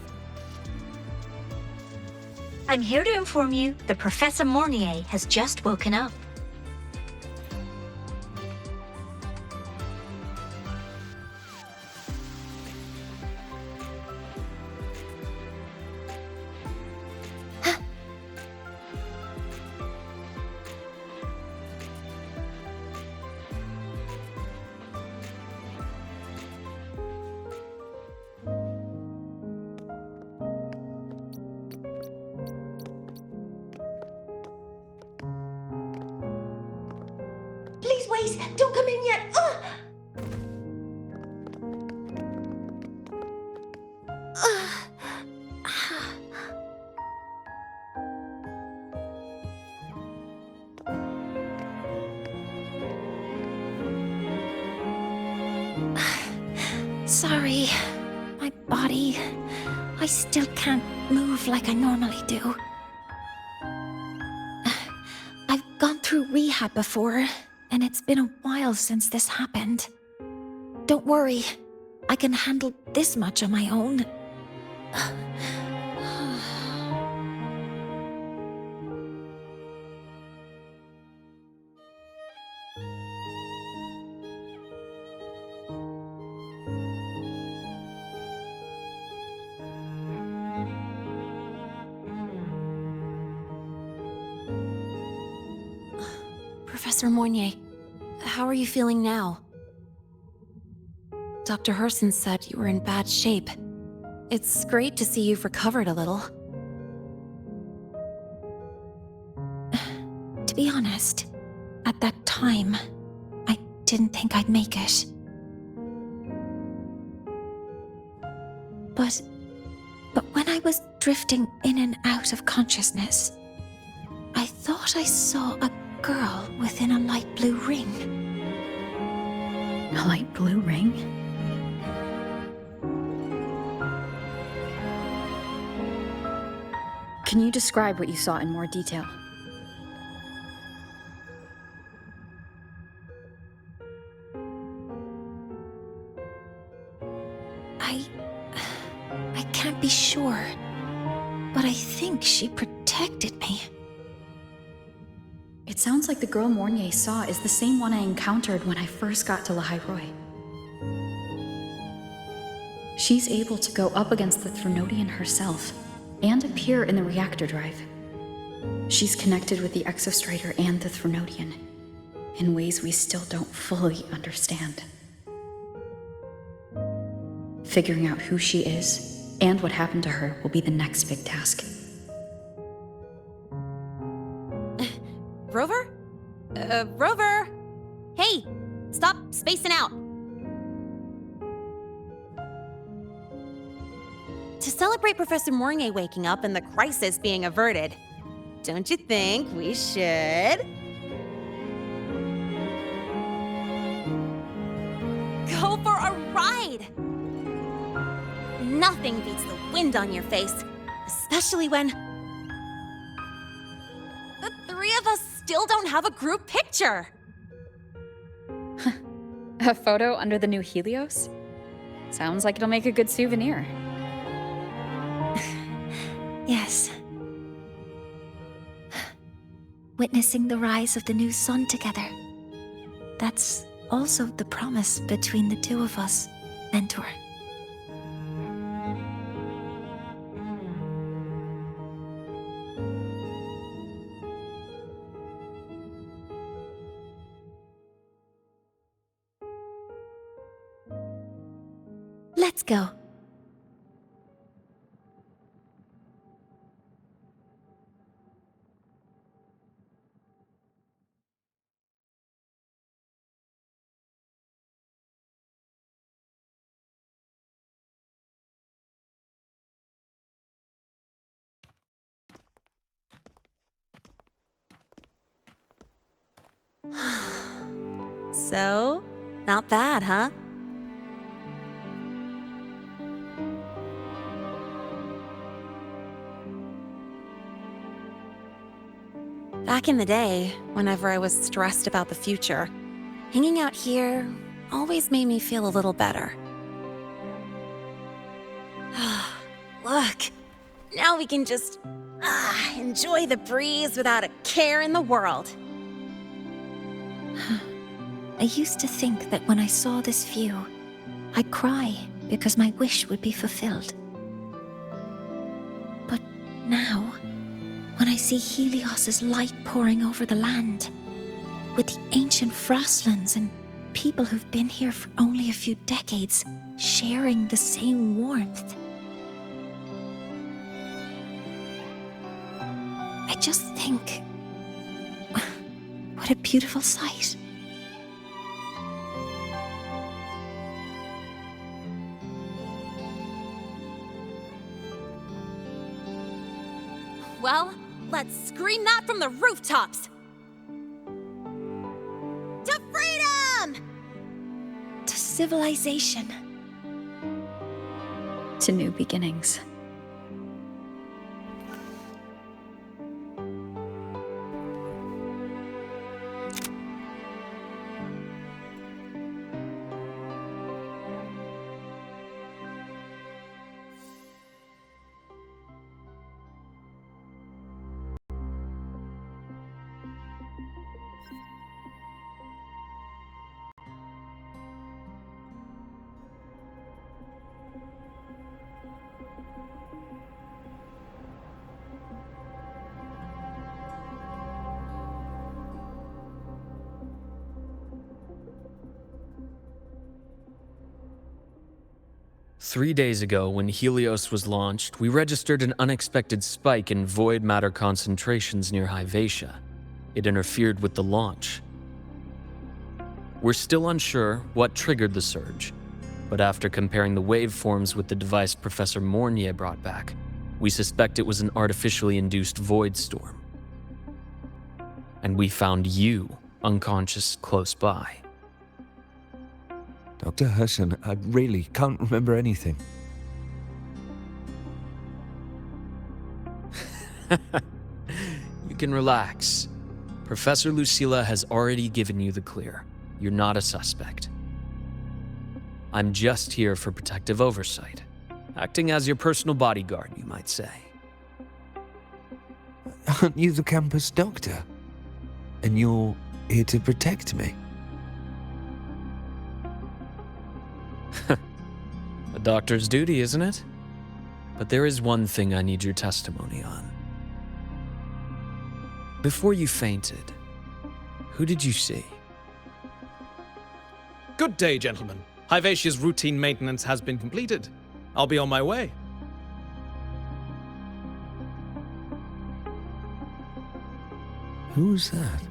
I'm here to inform you that Professor Mornier has just woken up. Please wait! Don't come in yet! Sorry. My body... I still can't move like I normally do. I've gone through rehab before, and it's been a while since this happened. Don't worry, I can handle this much on my own. Professor Mornier, how are you feeling now? Dr. Herson said you were in bad shape. It's great to see you've recovered a little. To be honest, at that time, I didn't think I'd make it. But when I was drifting in and out of consciousness, I thought I saw a girl within a light blue ring. A light blue ring? Can you describe what you saw in more detail? I can't be sure, but I think she protected me. It sounds like the girl Mornier saw is the same one I encountered when I first got to Lahairoi. She's able to go up against the Threnodian herself and appear in the reactor drive. She's connected with the Exostrider and the Threnodian in ways we still don't fully understand. Figuring out who she is and what happened to her will be the next big task. Rover? Rover! Hey, stop spacing out. To celebrate Professor Mornier waking up and the crisis being averted, don't you think we should go for a ride? Nothing beats the wind on your face Especially when the three of us still don't have a group picture. A photo under the new Helios? Sounds like it'll make a good souvenir. Yes. Witnessing the rise of the new sun together. That's also the promise between the two of us, Mentor. Let's go. So, not bad, huh? Back in the day, whenever I was stressed about the future, hanging out here always made me feel a little better. Look, now we can just enjoy the breeze without a care in the world. I used to think that when I saw this view, I'd cry because my wish would be fulfilled. But now, when I see Helios's light pouring over the land, with the ancient frostlands and people who've been here for only a few decades sharing the same warmth, I just think, what a beautiful sight. Well, let's scream that from the rooftops! To freedom! To civilization. To new beginnings. Three days ago, when Helios was launched, we registered an unexpected spike in void matter concentrations near Hyvatia. It interfered with the launch. We're still unsure what triggered the surge, but after comparing the waveforms with the device Professor Mornier brought back, we suspect it was an artificially induced void storm. And we found you unconscious close by. Dr. Herson, I really can't remember anything. You can relax. Professor Lucilla has already given you the clear. You're not a suspect. I'm just here for protective oversight, acting as your personal bodyguard, you might say. Aren't you the campus doctor? And you're here to protect me? A doctor's duty, isn't it? But there is one thing I need your testimony on. Before you fainted, who did you see? Good day, gentlemen. Hyvatia's routine maintenance has been completed. I'll be on my way. Who's that?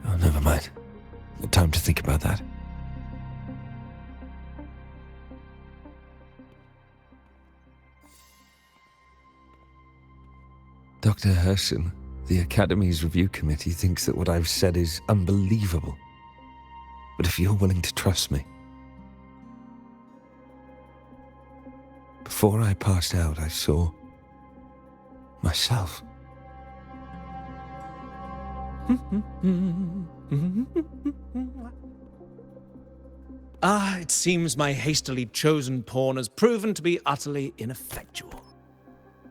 Oh, never mind. No time to think about that. Dr. Herson, the Academy's review committee thinks that what I've said is unbelievable. But if you're willing to trust me, Before I passed out, I saw myself. It seems my hastily chosen pawn has proven to be utterly ineffectual.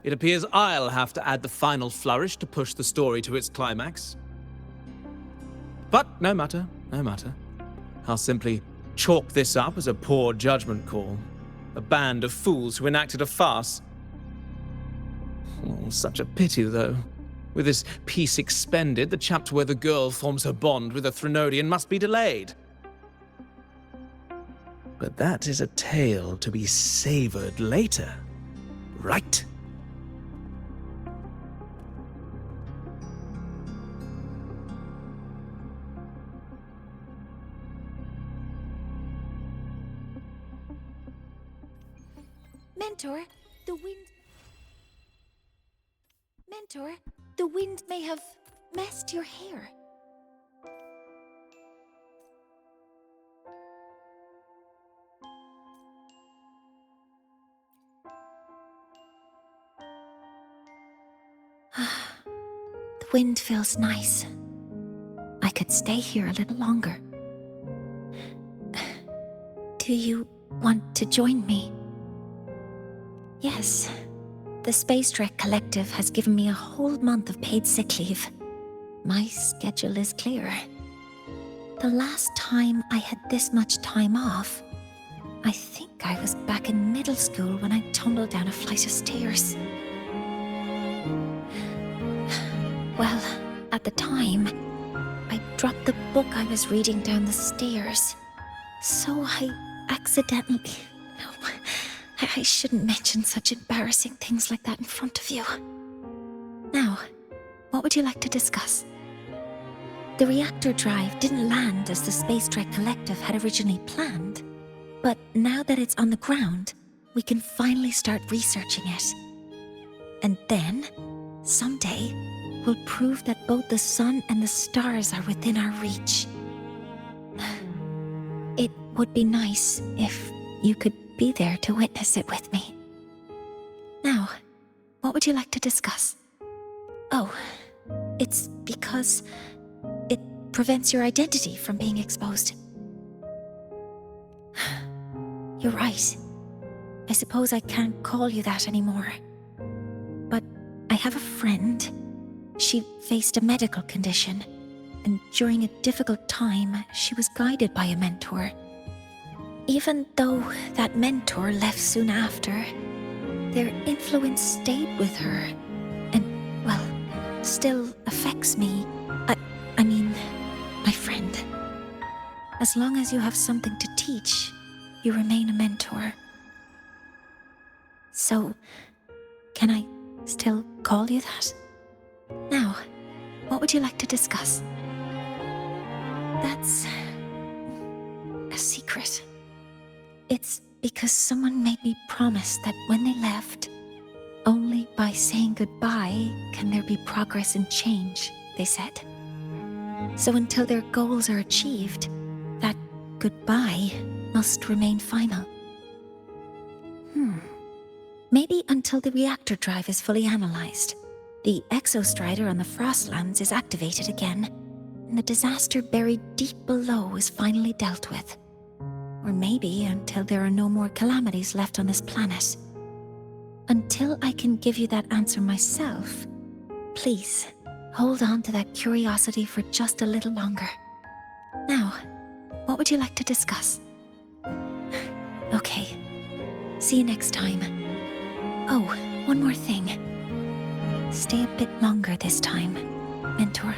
It appears I'll have to add the final flourish to push the story to its climax. But no matter, no matter. I'll simply chalk this up as a poor judgment call. A band of fools who enacted a farce. Oh, such a pity, though. With this piece expended, the chapter where the girl forms her bond with a Threnodian must be delayed. But that is a tale to be savored later, right? Mentor, the wind... Mentor, the wind may have messed your hair. The wind feels nice. I could stay here a little longer. Do you want to join me? Yes. The Space Trek Collective has given me a whole month of paid sick leave. My schedule is clear. The last time I had this much time off, I think I was back in middle school when I tumbled down a flight of stairs. Well, at the time, I dropped the book I was reading down the stairs. So I accidentally... No, I shouldn't mention such embarrassing things like that in front of you. Now, what would you like to discuss? The reactor drive didn't land as the Space Trek Collective had originally planned, but now that it's on the ground, we can finally start researching it. And then, someday, we'll prove that both the sun and the stars are within our reach. It would be nice if you could be there to witness it with me. Now, what would you like to discuss? Oh, it's because it prevents your identity from being exposed. You're right. I suppose I can't call you that anymore. But I have a friend. She faced a medical condition, and during a difficult time, she was guided by a mentor. Even though that mentor left soon after, their influence stayed with her, and, well, still affects me. I mean, my friend. As long as you have something to teach, you remain a mentor. So, can I still call you that? Now, what would you like to discuss? That's a secret. It's because someone made me promise that when they left, only by saying goodbye can there be progress and change, they said. So until their goals are achieved, that goodbye must remain final. Maybe until the reactor drive is fully analyzed, the exostrider on the Frostlands is activated again, and the disaster buried deep below is finally dealt with. Or maybe until there are no more calamities left on this planet. Until I can give you that answer myself, please hold on to that curiosity for just a little longer. Now, what would you like to discuss? Okay, see you next time. Oh, one more thing. Stay a bit longer this time, Mentor.